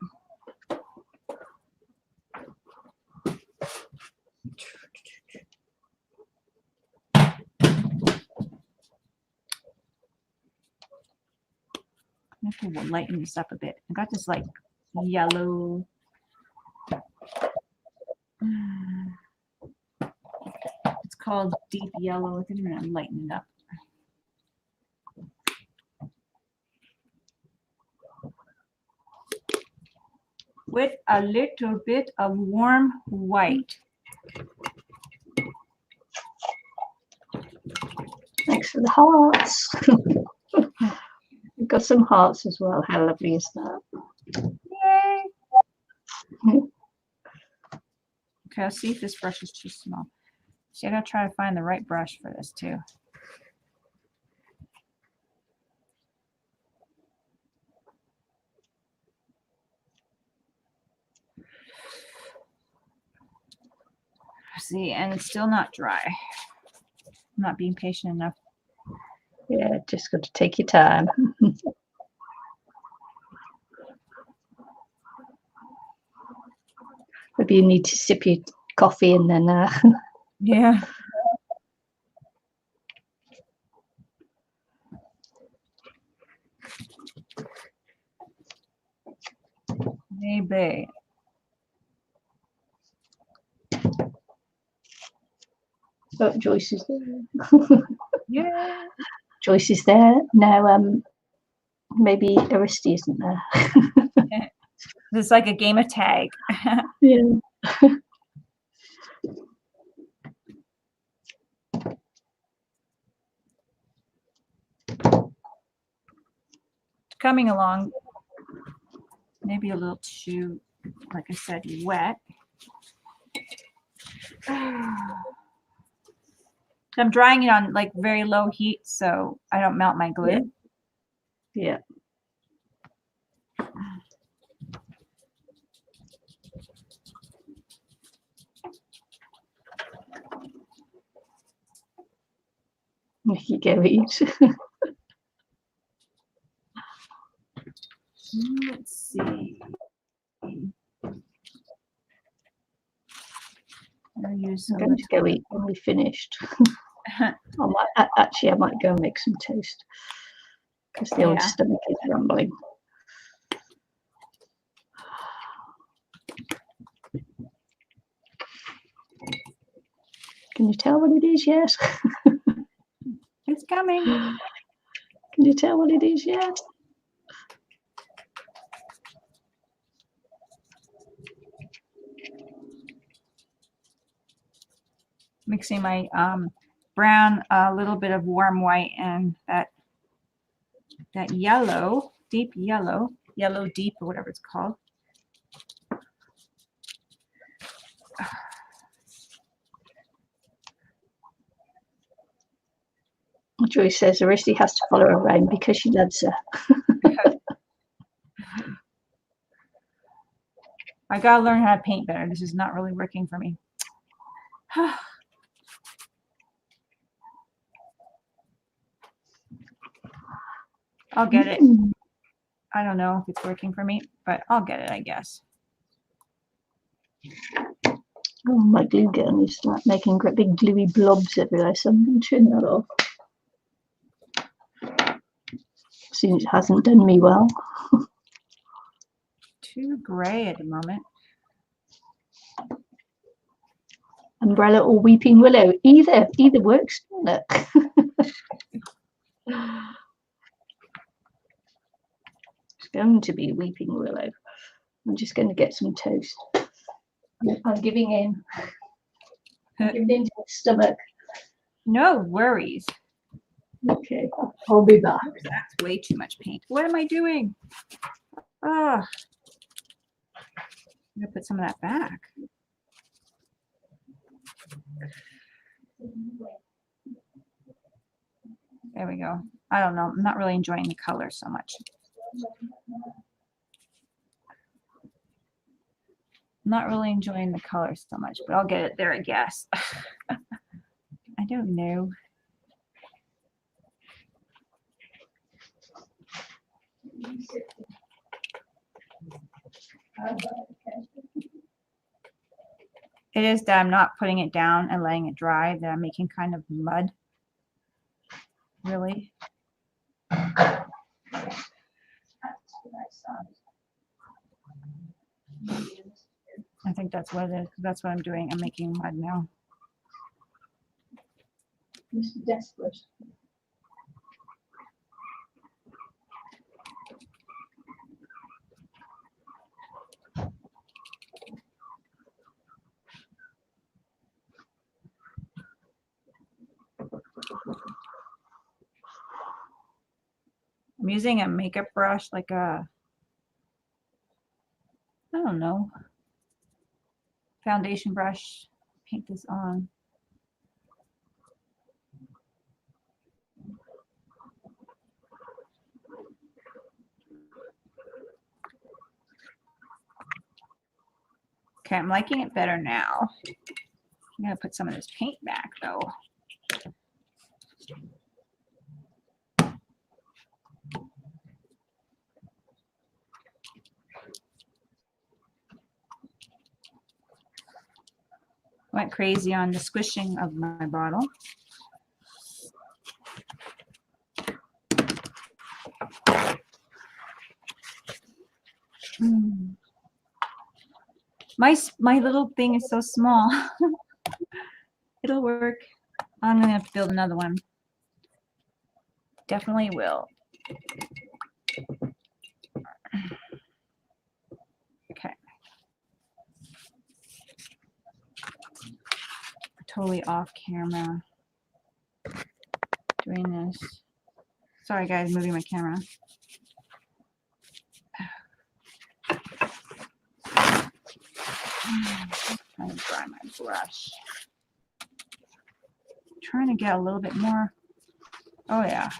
I have to lighten this up a bit. I got this like yellow. It's called deep yellow. I think I'm gonna lighten it up. With a little bit of warm white. Thanks for the hearts. We've got some hearts as well. How lovely is that? Yay! Okay, I'll see if this brush is too small. See, I gotta try to find the right brush for this too. See, and it's still not dry. I'm not being patient enough. Yeah, just got to take your time. Maybe you need to sip your coffee and then Yeah. Maybe. Oh, Joyce is there. Yeah. Joyce is there. Now maybe Aristy isn't there. It's like a game of tag. Yeah. Coming along, maybe a little too, like I said, wet. I'm drying it on like very low heat so I don't melt my glue. Yeah. Nicky, go eat. Let's see. I'll use I'm going to go eat when we finished. I might go and make some toast because the old stomach is rumbling. Can you tell what it is yet? It's coming. Can you tell what it is yet? Mixing my brown, a little bit of warm white, and that yellow, deep yellow deep or whatever it's called. Joyce says Aristi has to follow her around because she loves her. I gotta learn how to paint better. This is not really working for me. I'll get it. I don't know if it's working for me, but I'll get it, I guess. Oh, my glue gun is like making great big gluey blobs everywhere, so I'm going to turn that off. Seems it hasn't done me well. Too gray at the moment. Umbrella or weeping willow, either works, doesn't it? It's going to be weeping willow. I'm just going to get some toast. I'm giving in. I'm giving in to my stomach. No worries. Okay, I'll be back. That's way too much paint. What am I doing? Oh, I'm gonna put some of that back. There we go. I don't know. I'm not really enjoying the color so much. Not really enjoying the color so much, but I'll get it there, I guess. I don't know. It is that I'm not putting it down and letting it dry, that I'm making kind of mud. Really. I think that's what it is. That's what I'm doing. I'm making mud now. Mr. Desperate. I'm using a makeup brush, like a, I don't know, foundation brush. Paint this on. Okay, I'm liking it better now. I'm gonna put some of this paint back though. Went crazy on the squishing of my bottle. My little thing is so small. It'll work. I'm gonna have to build another one. Definitely will. Okay. Totally off camera doing this. Sorry guys, moving my camera. Trying to dry my brush. Trying to get a little bit more. Oh yeah.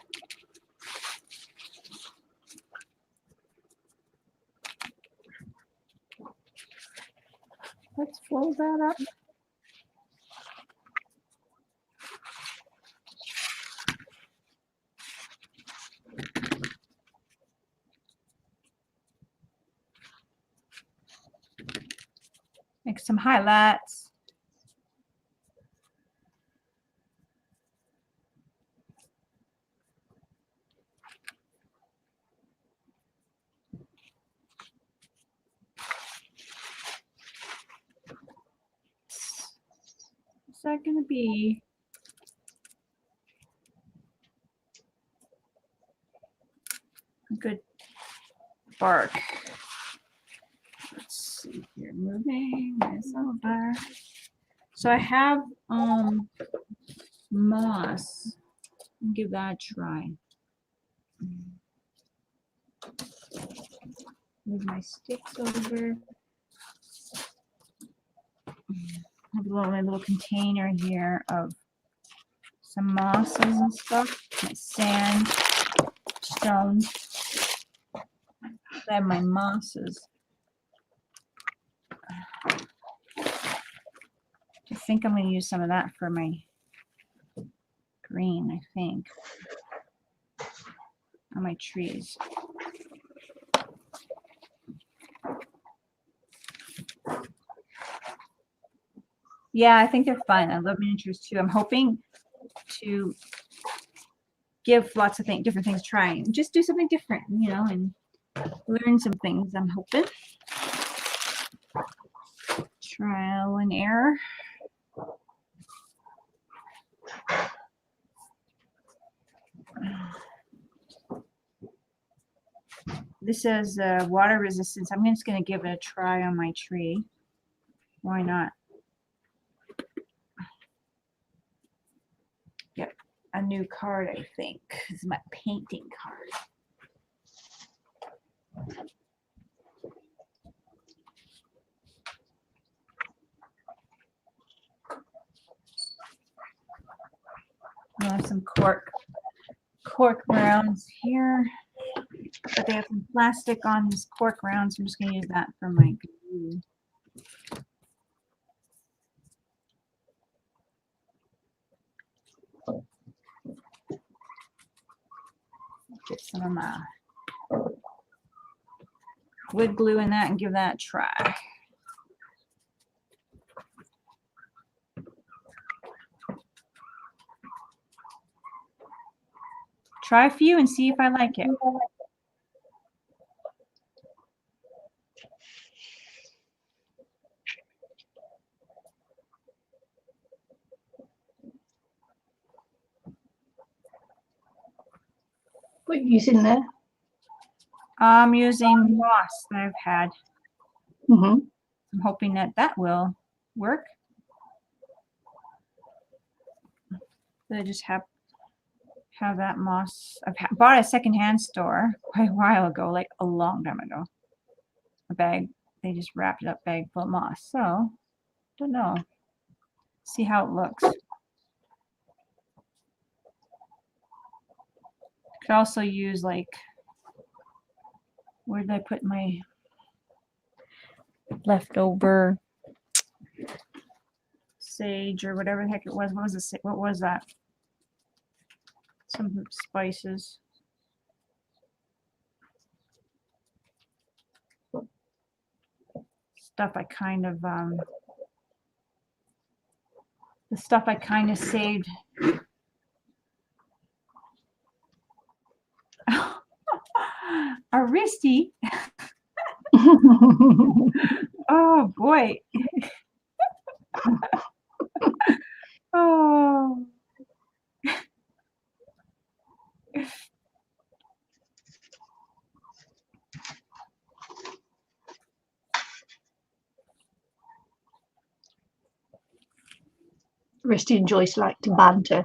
Let's fold that up. Make some highlights. What's that going to be? A good bark. Let's see here. Moving this over. So I have moss. I'll give that a try. Move my sticks over. I have my little container here of some mosses and stuff. My sand, stones. I have my mosses. I think I'm going to use some of that for my green, I think, on my trees. Yeah, I think they're fun. I love miniatures too. I'm hoping to give lots of different things a try and just do something different, you know, and learn some things, I'm hoping. Trial and error. This says water resistance. I'm just going to give it a try on my tree. Why not? Yep, a new card, I think. This is my painting card. I have some cork rounds here, but they have some plastic on this cork round, so I'm just going to use that for my glue. Get some of my wood glue in that and give that a try. Try a few and see if I like it. What are you using there? I'm using moss that I've had. Mm-hmm. I'm hoping that that will work. So I just have that moss. I've bought a secondhand store quite a while ago, like a long time ago. A bag. They just wrapped it up bag full of moss. So, don't know. See how it looks. Could also use like, where did I put my leftover sage or whatever the heck it was? What was that? Some spices. Stuff I kind of the stuff I kind of saved. Aristi. Oh boy. Oh. Risty and Joyce like to banter.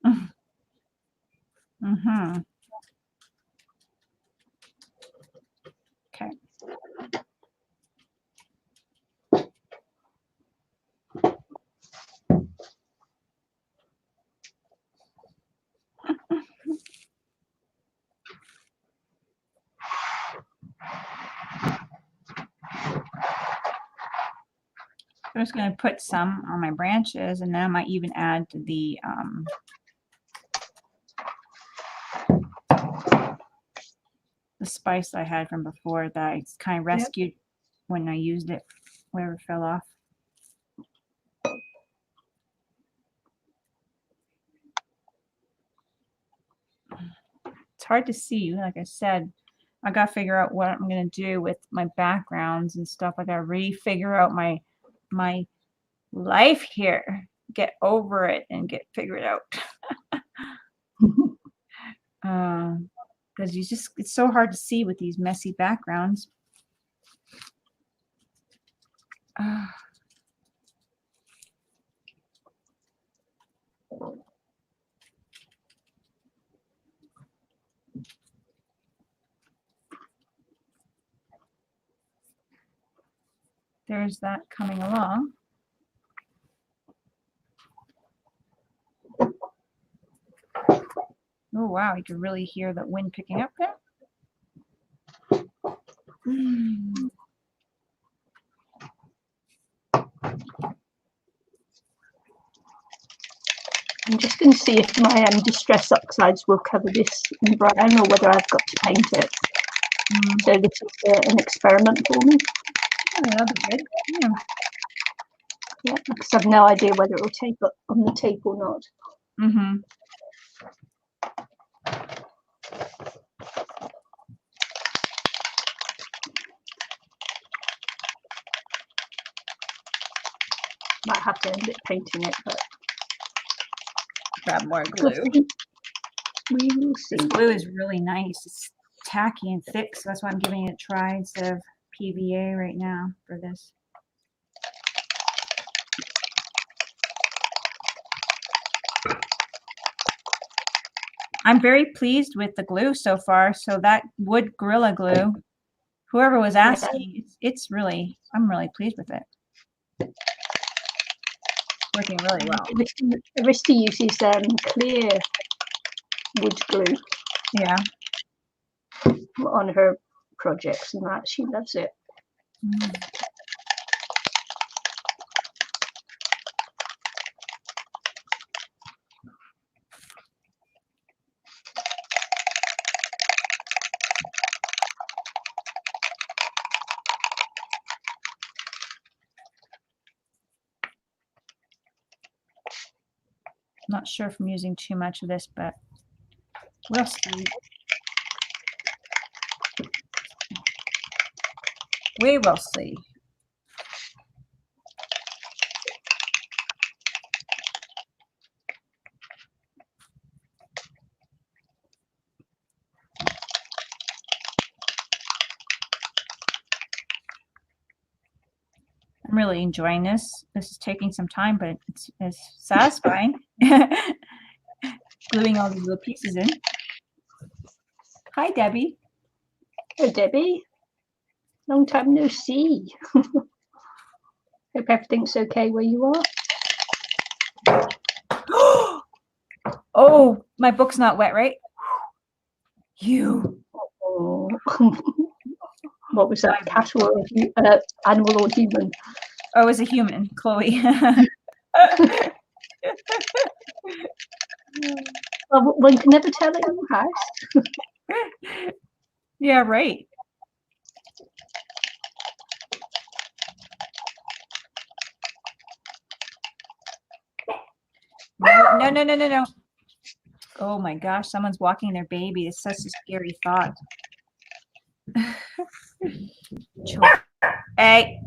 Mm-hmm. Okay. I'm just going to put some on my branches, and then I might even add the spice I had from before that I kind of rescued when I used it whatever fell off. It's hard to see. Like I said, I got to figure out what I'm going to do with my backgrounds and stuff. I got to refigure out my life here. Get over it and figure it out. Because it's so hard to see with these messy backgrounds. There's that coming along. Oh, wow. You can really hear the wind picking up there. I'm just going to see if my Distress Oxides will cover this in brown or whether I've got to paint it. So this is an experiment for me. Oh, that'll be good. Yeah. Yeah, because I've no idea whether it will tape up on the tape or not. Mm-hmm. Might have to end up painting it, but Grab more glue. We will see. This glue is really nice. It's tacky and thick, so that's why I'm giving it a try instead of PVA right now for this. I'm very pleased with the glue so far. So that wood Gorilla Glue, whoever was asking, I'm really pleased with it. Working really well. Arista uses clear wood glue. Yeah. On her projects and that. She loves it. Not sure if I'm using too much of this, but we'll see. We will see. I'm really enjoying this. This is taking some time, but it's satisfying. Gluing all these little pieces in. Hi, Debbie. Hey, Debbie. Long time no see. Hope everything's okay where you are. Oh, my book's not wet, right? You. Oh. What was that? Cat or animal or human? Oh, it was a human, Chloe. Well, one can never tell at your house. Yeah, right. No. Oh my gosh, someone's walking their baby. It's such a scary thought. Hey.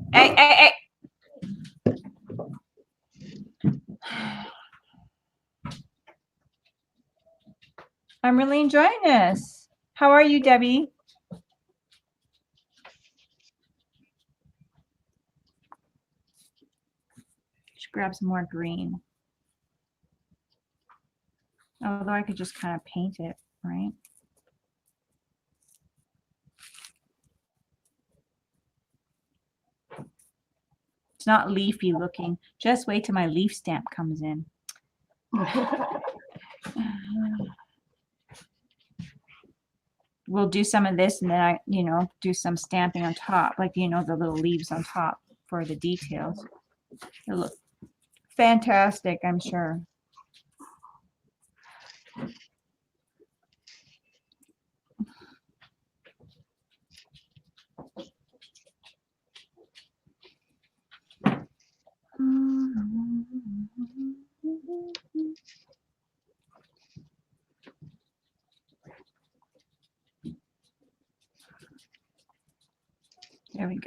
I'm really enjoying this. How are you, Debbie? Should grab some more green. Although I could just kind of paint it, right? It's not leafy looking. Just wait till my leaf stamp comes in. We'll do some of this and then I, do some stamping on top, like, the little leaves on top for the details. It'll look fantastic, I'm sure.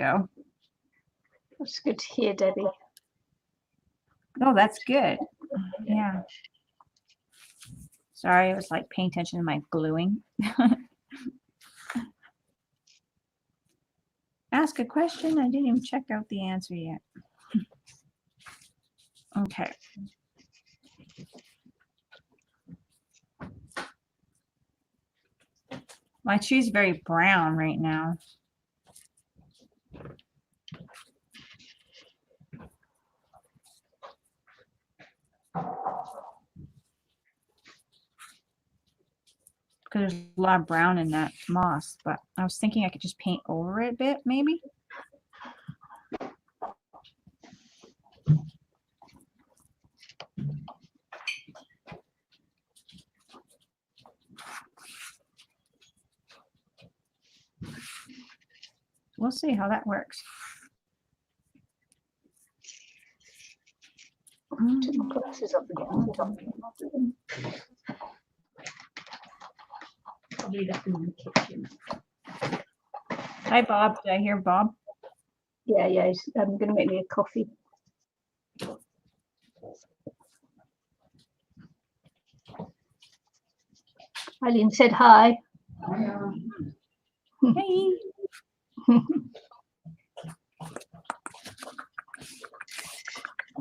go. That's good to hear, Debbie. Oh, that's good. Yeah. Sorry, I was like paying attention to my gluing. Ask a question. I didn't even check out the answer yet. Okay. My tree's very brown right now. Because there's a lot of brown in that moss, but I was thinking I could just paint over it a bit, maybe. We'll see how that works. Took my glasses off again. Probably left them in the kitchen. Hi, Bob. Did I hear Bob? Yeah, he's going to make me a coffee. Eileen said hi. Hey.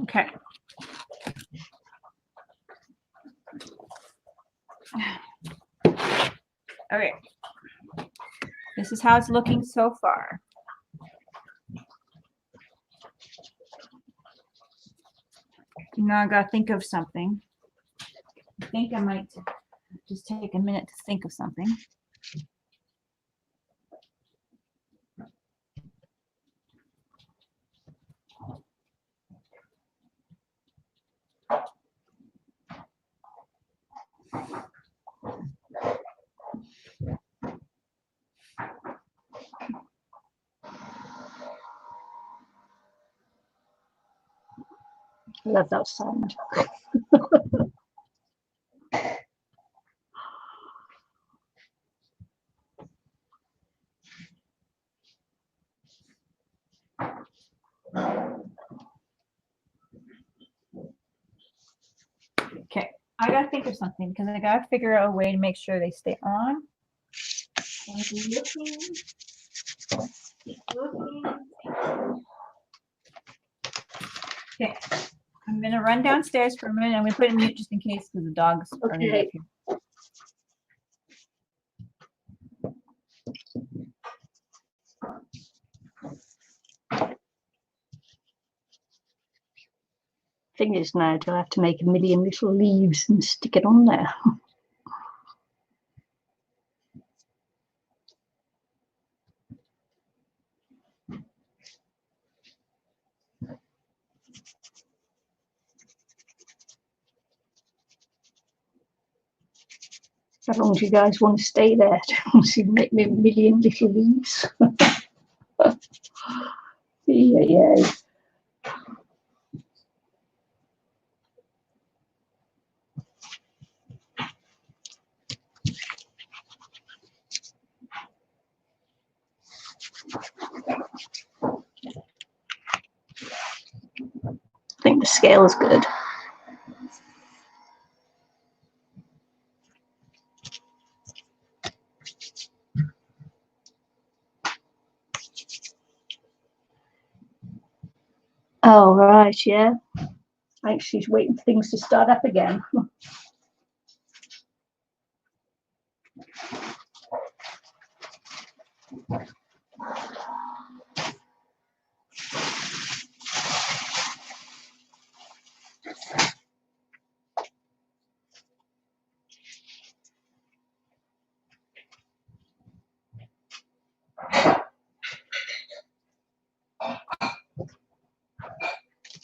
Okay. All right. This is how it's looking so far. Now I gotta think of something. I think I might just take a minute to think of something. I love that sound. Okay, I gotta think of something because I gotta figure out a way to make sure they stay on. Okay, I'm gonna run downstairs for a minute. I'm gonna put it in mute just in case because the dogs are gonna be up here. Thing is now, do I have to make a million little leaves and stick it on there? How long do you guys want to stay there to make me a million little leaves? Yeah. I think the scale is good. Oh, right, yeah. I think she's waiting for things to start up again.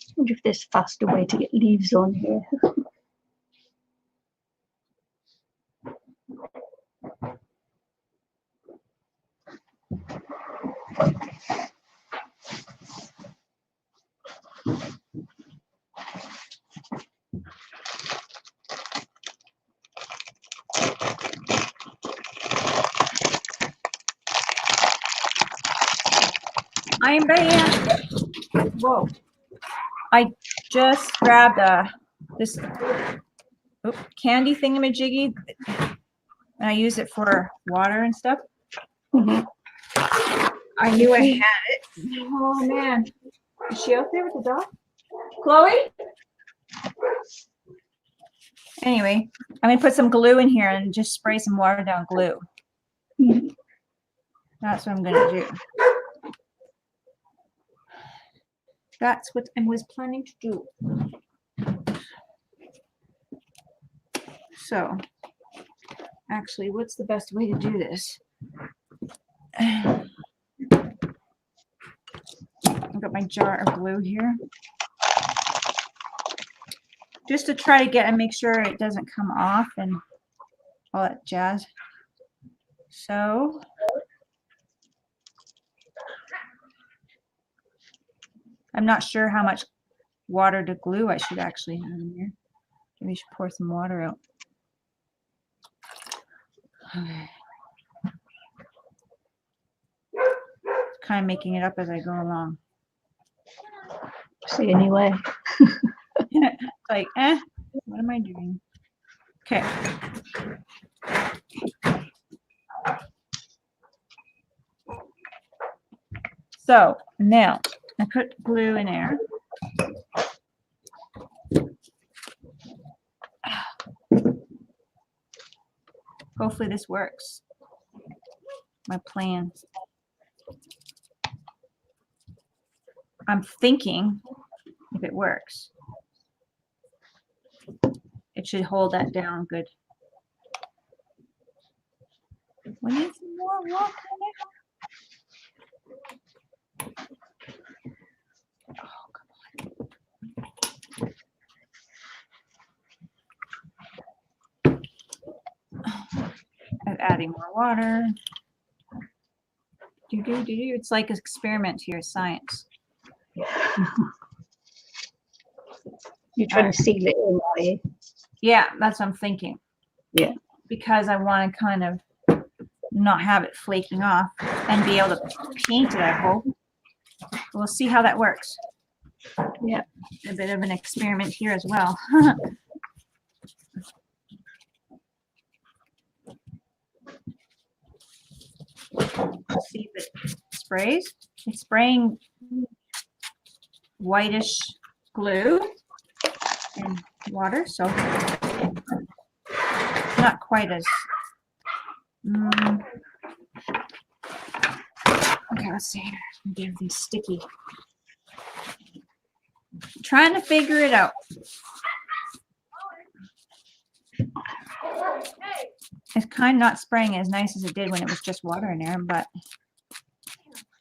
I wonder if there's a faster way to get leaves on here. I'm Diane. Whoa. I just grabbed this candy thingamajiggy, and I use it for water and stuff. Mhm. I knew I had it. Oh man. Is she out there with the dog? Chloe? Anyway, I'm gonna put some glue in here and just spray some water down glue. Mhm. That's what I'm gonna do. That's what I was planning to do. So, actually, what's the best way to do this? I've got my jar of glue here. Just to try to get and make sure it doesn't come off and all that jazz. So, I'm not sure how much water to glue I should actually have in here. Maybe I should pour some water out. Okay. Kind of making it up as I go along. See, anyway. Like, what am I doing? Okay. So now I put glue in there. Hopefully this works. My plan. I'm thinking if it works, it should hold that down good. We need some more water in it. Oh, come on. I'm adding more water. It's like an experiment here, science. You're trying to seal it in, are you? Yeah, that's what I'm thinking. Yeah. Because I want to kind of not have it flaking off and be able to paint it, I hope. We'll see how that works. Yeah. A bit of an experiment here as well. Let's see if it sprays. It's spraying whitish glue and water, so not quite as okay, let's see here. Get everything sticky. Trying to figure it out. It's kind of not spraying as nice as it did when it was just water in there, but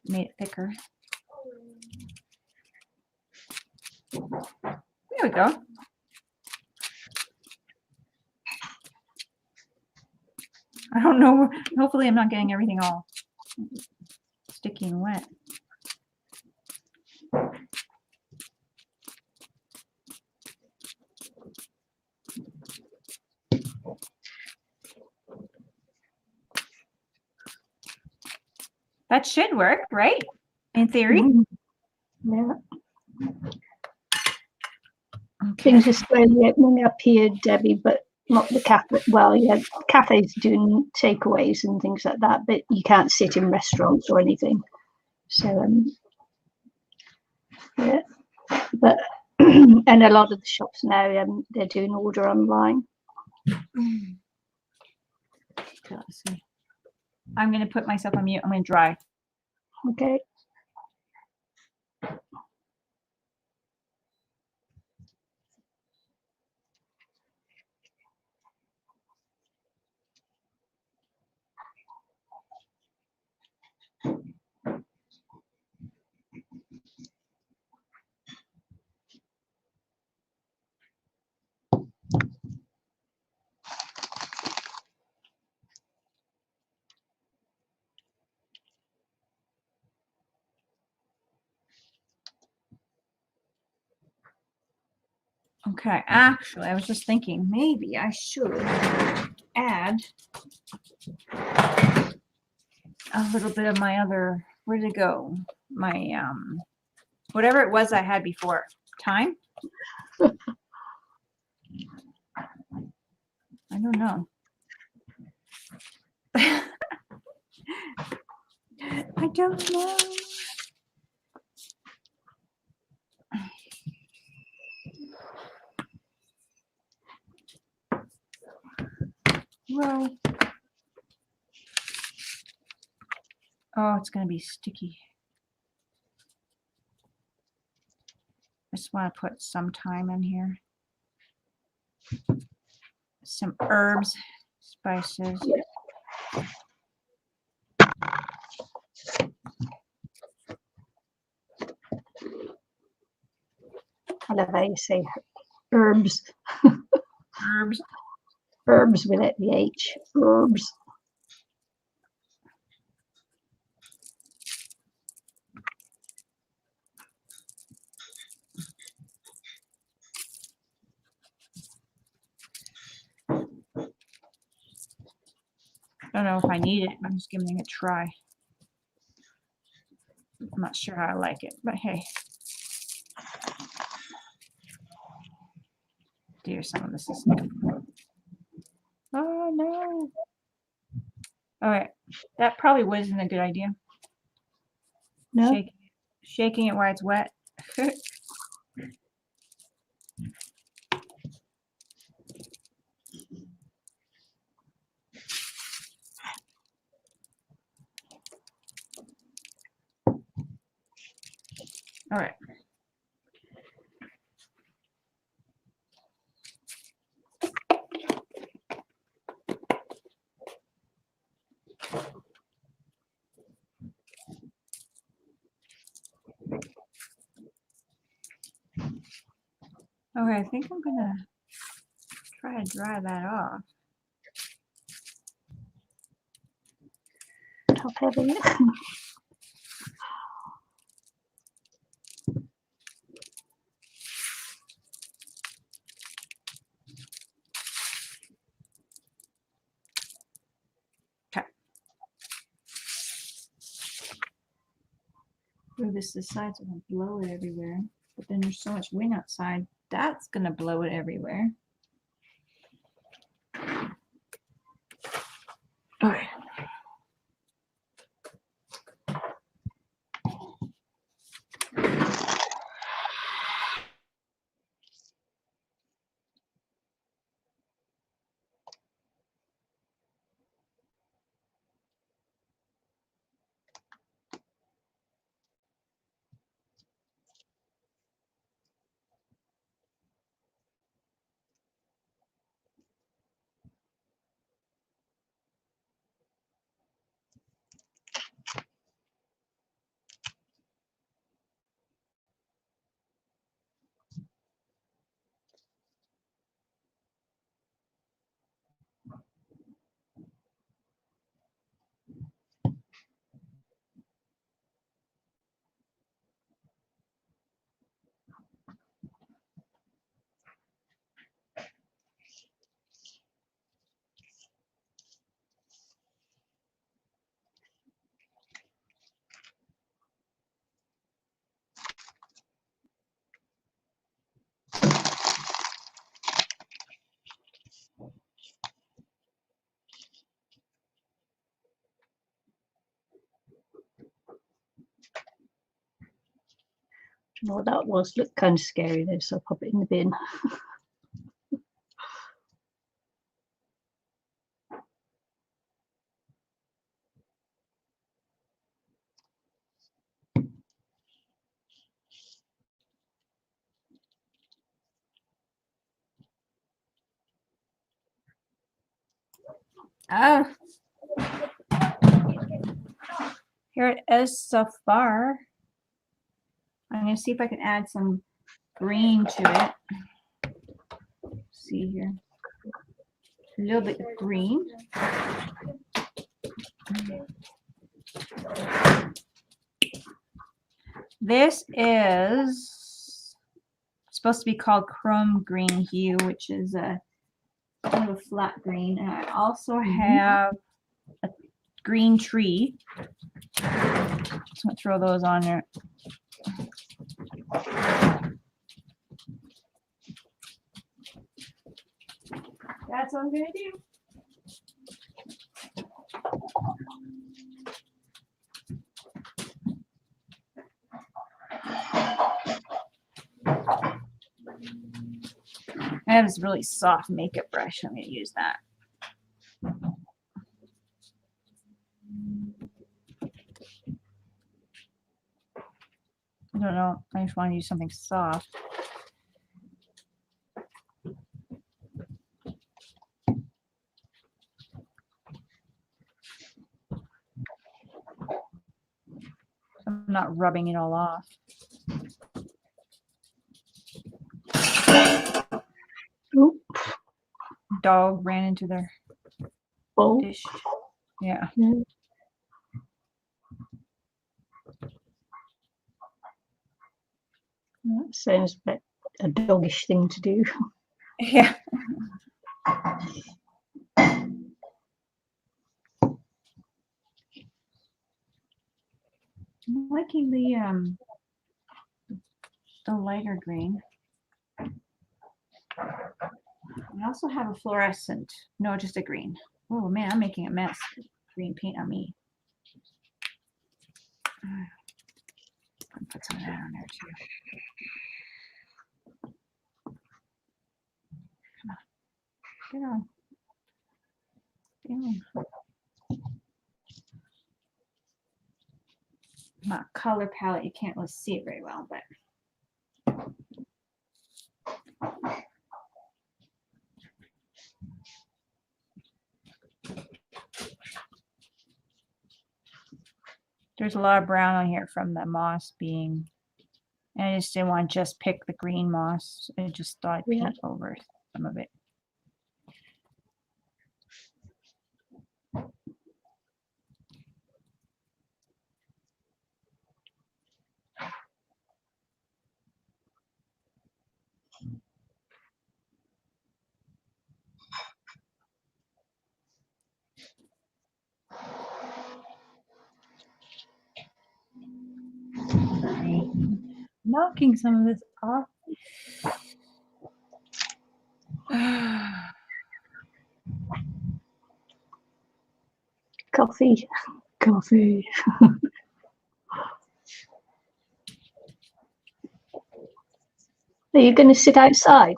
made it thicker. There we go. I don't know. Hopefully I'm not getting everything all sticky and wet. That should work, right? In theory. Yeah. Okay. Things are slowly opening up here, Debbie, but not the cafe. Well, yeah, cafes doing takeaways and things like that, but you can't sit in restaurants or anything. So, yeah, but and a lot of the shops now, they're doing order online. Okay, let's see. I'm going to put myself on mute. I'm going to dry. Okay. Okay, actually, I was just thinking maybe I should add a little bit of my other where did it go? My whatever it was I had before. Time? I don't know. I don't know. Whoa. Oh, it's going to be sticky. I just want to put some thyme in here. Some herbs, spices. I love how you say herbs. Herbs. Herbs without the H. Herbs. I don't know if I need it. I'm just giving it a try. I'm not sure how I like it, but hey. Dear, some of this is new. Oh no. All right. That probably wasn't a good idea. No. Shaking it while it's wet. All right. Okay, I think I'm gonna try to dry that off. Top heavy. Okay. Move this to the side so I don't blow it everywhere. But then there's so much wind outside, that's gonna blow it everywhere. All right. I don't know what that was. Looked kind of scary though, so I'll pop it in the bin. Oh. Here it is so far. I'm gonna see if I can add some green to it. See here. A little bit of green. This is supposed to be called chrome green hue, which is a kind of a flat green. And I also have green tree. Just gonna throw those on there. That's what I'm gonna do. I have this really soft makeup brush. I'm gonna use that. I don't know. I just want to use something soft. I'm not rubbing it all off. Oop. Dog ran into their Oh, dish. Yeah. yeah. That sounds like a doggish thing to do. Yeah. I'm liking the lighter green. I also have a fluorescent. No, just a green. Oh man, I'm making a mess. Green paint on me. Put some of that on there too. Come on. Get on. Damn. My color palette, you can't really see it very well, but there's a lot of brown on here from the moss being, and I just didn't want to just pick the green moss. I just thought I'd paint over some of it. Knocking some of this off. Coffee. Coffee. Are you going to sit outside?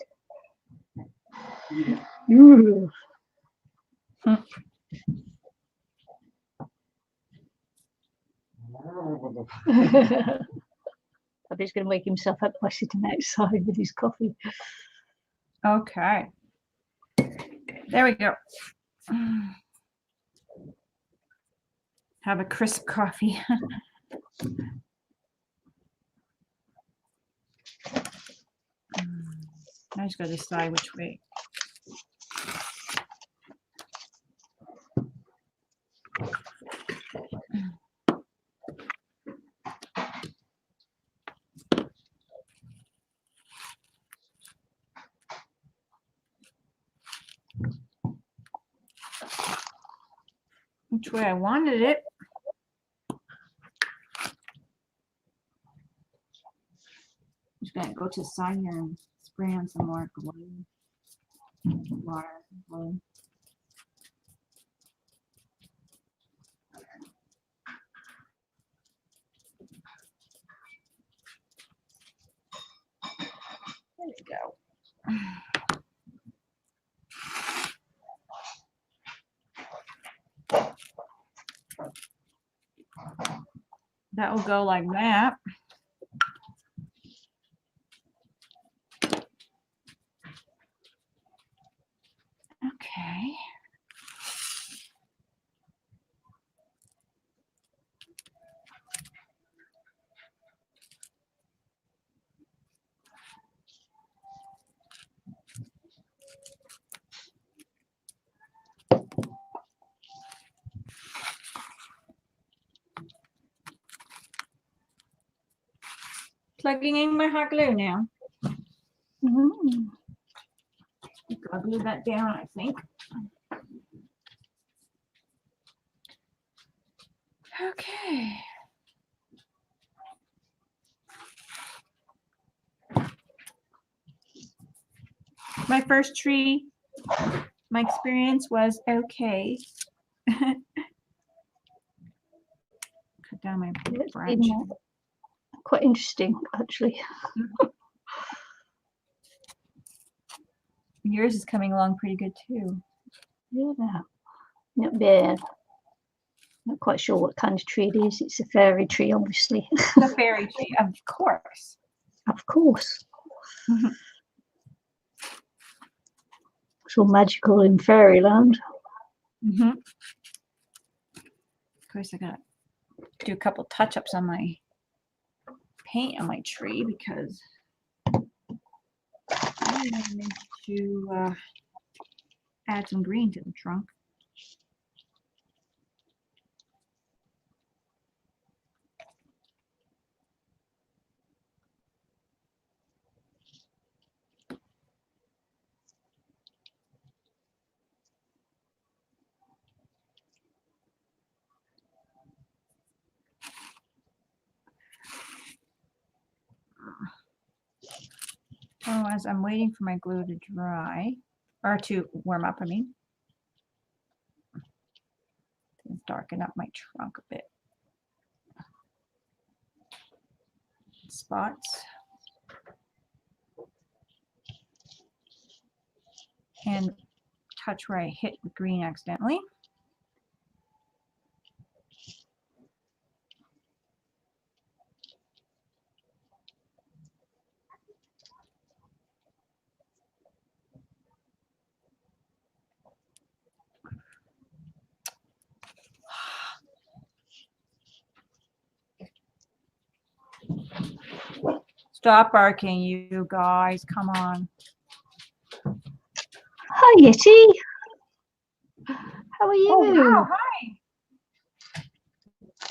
Yeah. Ooh. He's going to wake himself up by sitting outside with his coffee. Okay. There we go. Have a crisp coffee. I just got to decide which way. Which way I wanted it. Just gonna go to the side here and spray on some more glue. Water, glue. There we go. That will go like that. Okay. Plugging in my hot glue now. Mm. I'll glue that down, I think. Okay. My first tree, my experience was okay. Cut down my It's branch. been quite interesting, actually. Yours is coming along pretty good too. Yeah, not bad. Not quite sure what kind of tree it is. It's a fairy tree, obviously. The fairy tree, of course. Of course. It's all magical in Fairyland. Of course, I gotta do a couple touch-ups on my paint on my tree because I need to add some green to the trunk. Oh, as I'm waiting for my glue to dry, or to warm up, I mean. Darken up my trunk a bit. Spots. And touch where I hit the green accidentally. Stop barking, you guys. Come on. Hi, Yeti. How are you? Oh, wow. Hi.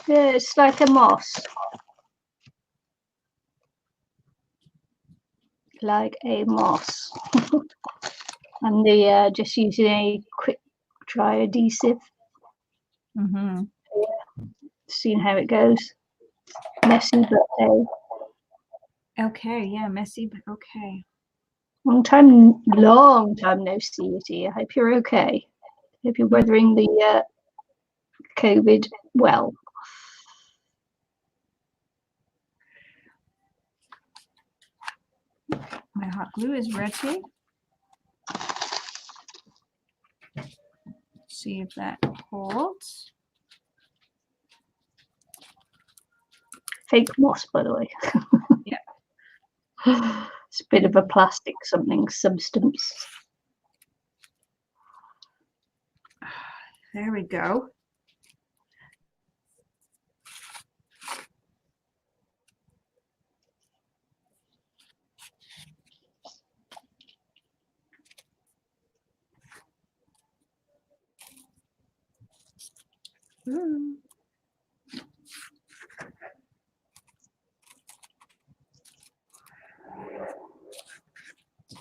Yeah, it's like a moss. Like a moss. And the just using a quick dry adhesive. Seeing how it goes. Messy, but Okay, yeah, messy, but okay. long time no see, Yeti. I hope you're okay. Hope you're weathering the COVID well. My hot glue is ready. See if that holds. Fake moss, by the way. Yeah. It's a bit of a plastic something substance. There we go.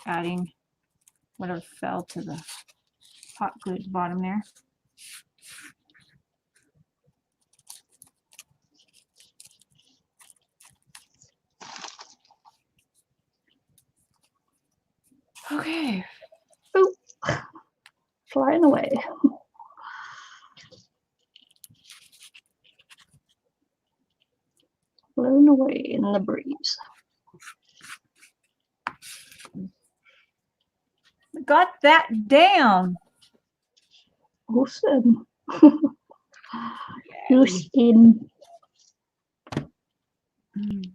Adding whatever fell to the hot glue at the bottom there. Okay. Oh, flying away. Blown away in the breeze. Got that down. Awesome. Who's in? I'm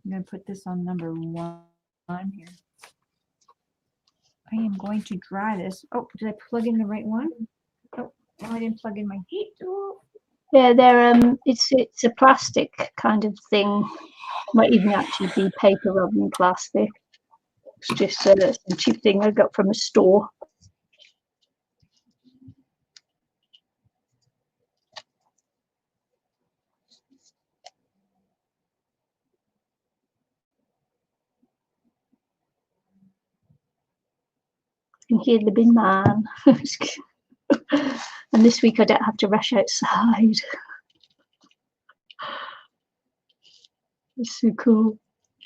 going to put this on number 1 here. I am going to dry this. Oh, did I plug in the right one? Oh, no, I didn't plug in my heat tool. Yeah, they're it's a plastic kind of thing. Might even actually be paper rather than plastic. It's just some cheap thing I got from a store. can hear the bin man. And this week I don't have to rush outside. It's so cool.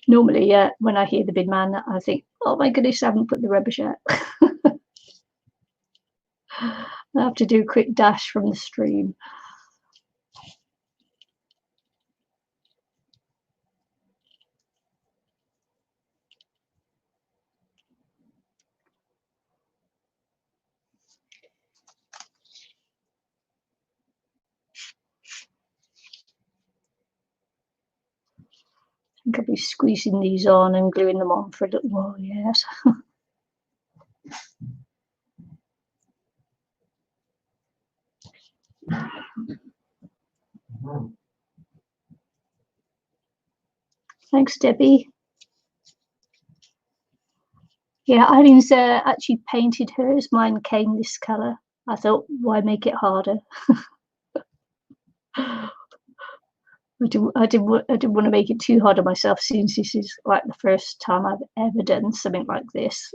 Normally, when I hear the bin man, I think, oh my goodness, I haven't put the rubbish out. I have to do a quick dash from the stream. I think I'll be squeezing these on and gluing them on for a little while, yes. Thanks, Debbie. Yeah, Eileen's actually painted hers. Mine came this colour. I thought, why make it harder? I didn't want to make it too hard on myself, since this is like the first time I've ever done something like this.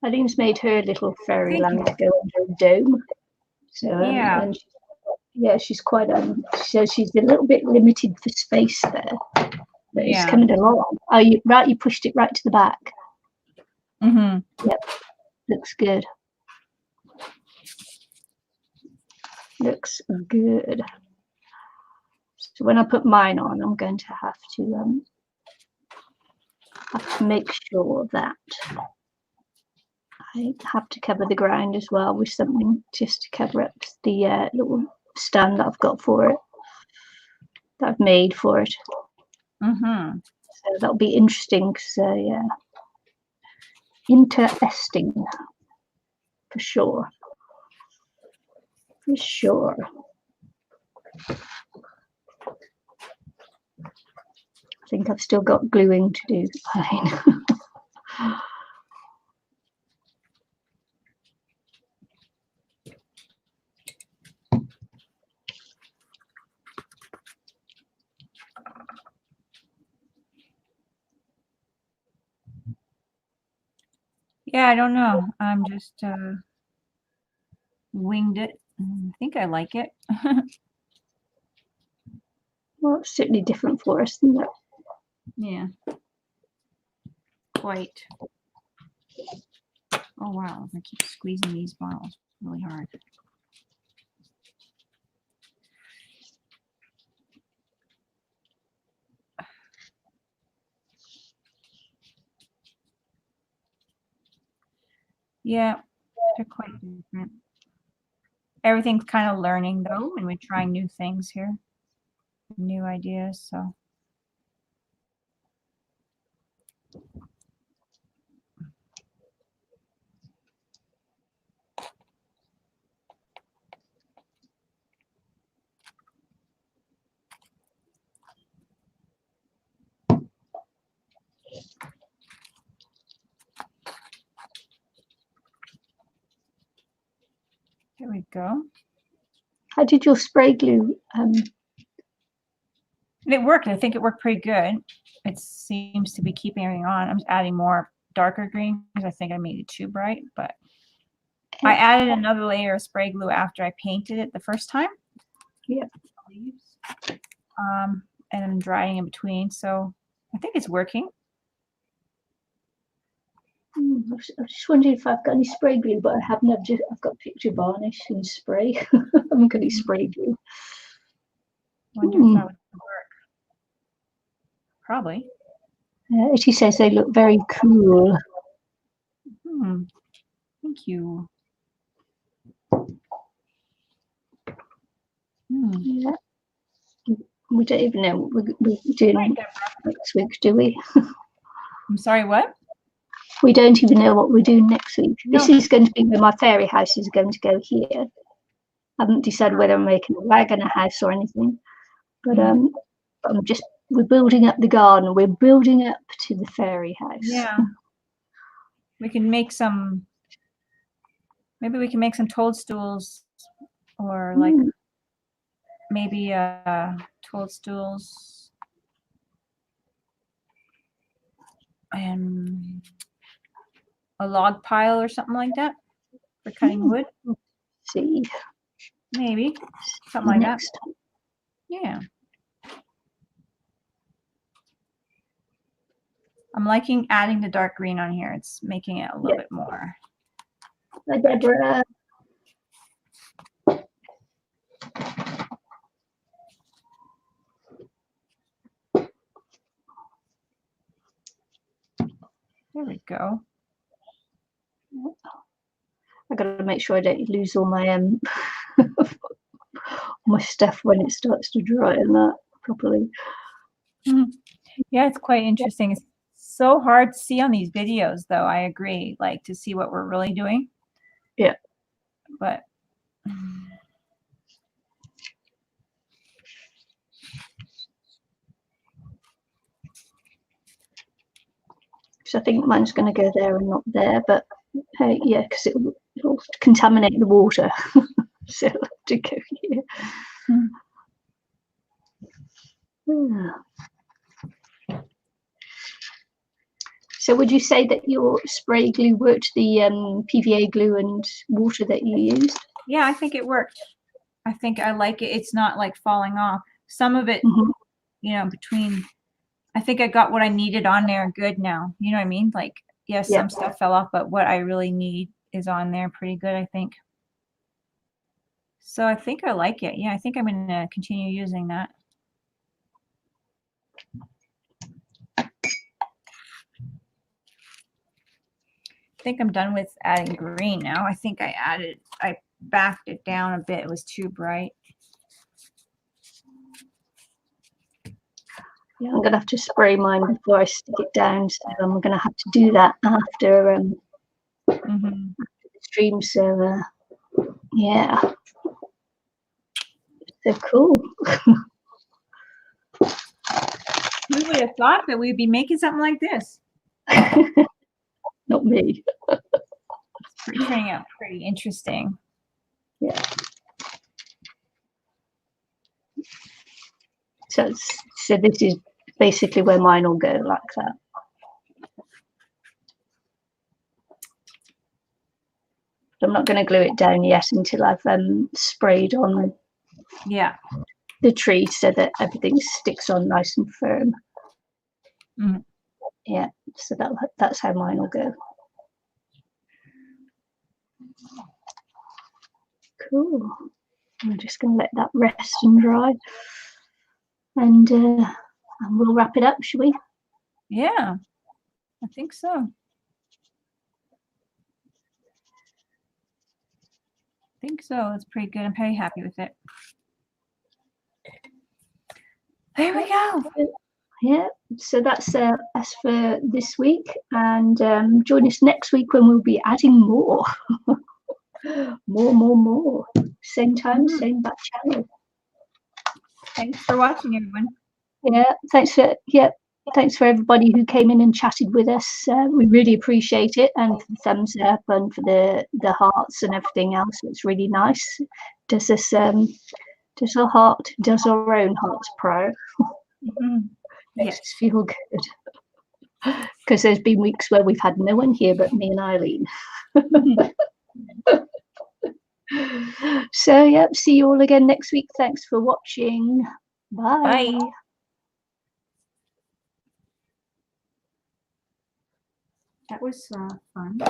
Eileen's made her little fairyland go under a dome. So Yeah. and she's quite so she's a little bit limited for space there, but it's coming along. Oh, you pushed it right to the back. Yep, looks good. Looks good. So when I put mine on, I'm going to have to make sure that I have to cover the ground as well with something, just to cover up the little stand that I've got for it, that I've made for it. So that'll be interesting. So yeah, interesting for sure. For sure. I think I've still got gluing to do. Fine. Yeah, I don't know. I'm just winged it. I think I like it. Well, it's certainly different for us, isn't it? Yeah. Quite. Oh wow, I keep squeezing these bottles really hard. Yeah, they're quite different. Everything's kind of learning though, and we're trying new things here, new ideas. So there we go. How did your spray glue? It worked. I think it worked pretty good. It seems to be keeping everything on. I'm adding more darker green because I think I made it too bright, but I added another layer of spray glue after I painted it the first time. Yeah. And I'm drying in between, so I think it's working. I was just wondering if I've got any spray glue, but I haven't. I've got picture varnish and spray. I haven't got any spray glue. Wonder if that would work. Probably. She says they look very cool. Thank you. Yeah. We don't even know what we're doing next week, do we? I'm sorry, what? We don't even know what we're doing next week. No. This is going to be where my fairy house is going to go here. haven't decided whether I'm making a wagon, a house, or anything. But we're building up the garden. We're building up to the fairy house. Yeah. We can make some. Maybe we can make some toadstools, or like maybe toadstools and a log pile or something like that for cutting wood. See, Maybe something like that. next time. Yeah. I'm liking adding the dark green on here. It's making it a little bit more. Hi, Deborah. There we go. I got to make sure I don't lose all my my stuff when it starts to dry and that properly. Yeah, it's quite interesting. It's so hard to see on these videos, though. I agree, like to see what we're really doing. Yeah. But So I think mine's going to go there and not there, but hey, yeah, because it'll contaminate the water. So it'll have to go here. So would you say that your spray glue worked, the PVA glue and water that you used? yeah, I think it worked. I think I like it. It's not like falling off. Some of it, you know, between, I think I got what I needed on there good now. You know what I mean? Like, yes, some stuff fell off, but what I really need is on there pretty good, I think. So I think I like it. Yeah, I think I'm going to continue using that. I think I'm done with adding green now. I think I backed it down a bit. It was too bright. Yeah, I'm going to have to spray mine before I stick it down, so I'm going to have to do that after the stream. So yeah, so cool. Who would have thought that we'd be making something like this? Not me. It's turning out pretty interesting. Yeah. So this is basically where mine will go, like that. I'm not going to glue it down yet until I've sprayed on the tree so that everything sticks on nice and firm. Yeah, so that's how mine will go. Cool. I'm just going to let that rest and dry, and we'll wrap it up, shall we? Yeah, I think so. I think so. It's pretty good. I'm very happy with it. There we go. Yeah, so that's us for this week, and join us next week when we'll be adding more. more. Same time, same back channel. Thanks for watching, everyone. Yeah, thanks for everybody who came in and chatted with us. We really appreciate it, and for the thumbs up and for the hearts and everything else. It's really nice. Does our own hearts proud. Makes us feel good. Because there's been weeks where we've had no one here but me and Eileen. So yeah, see you all again next week. Thanks for watching. Bye. That was fun.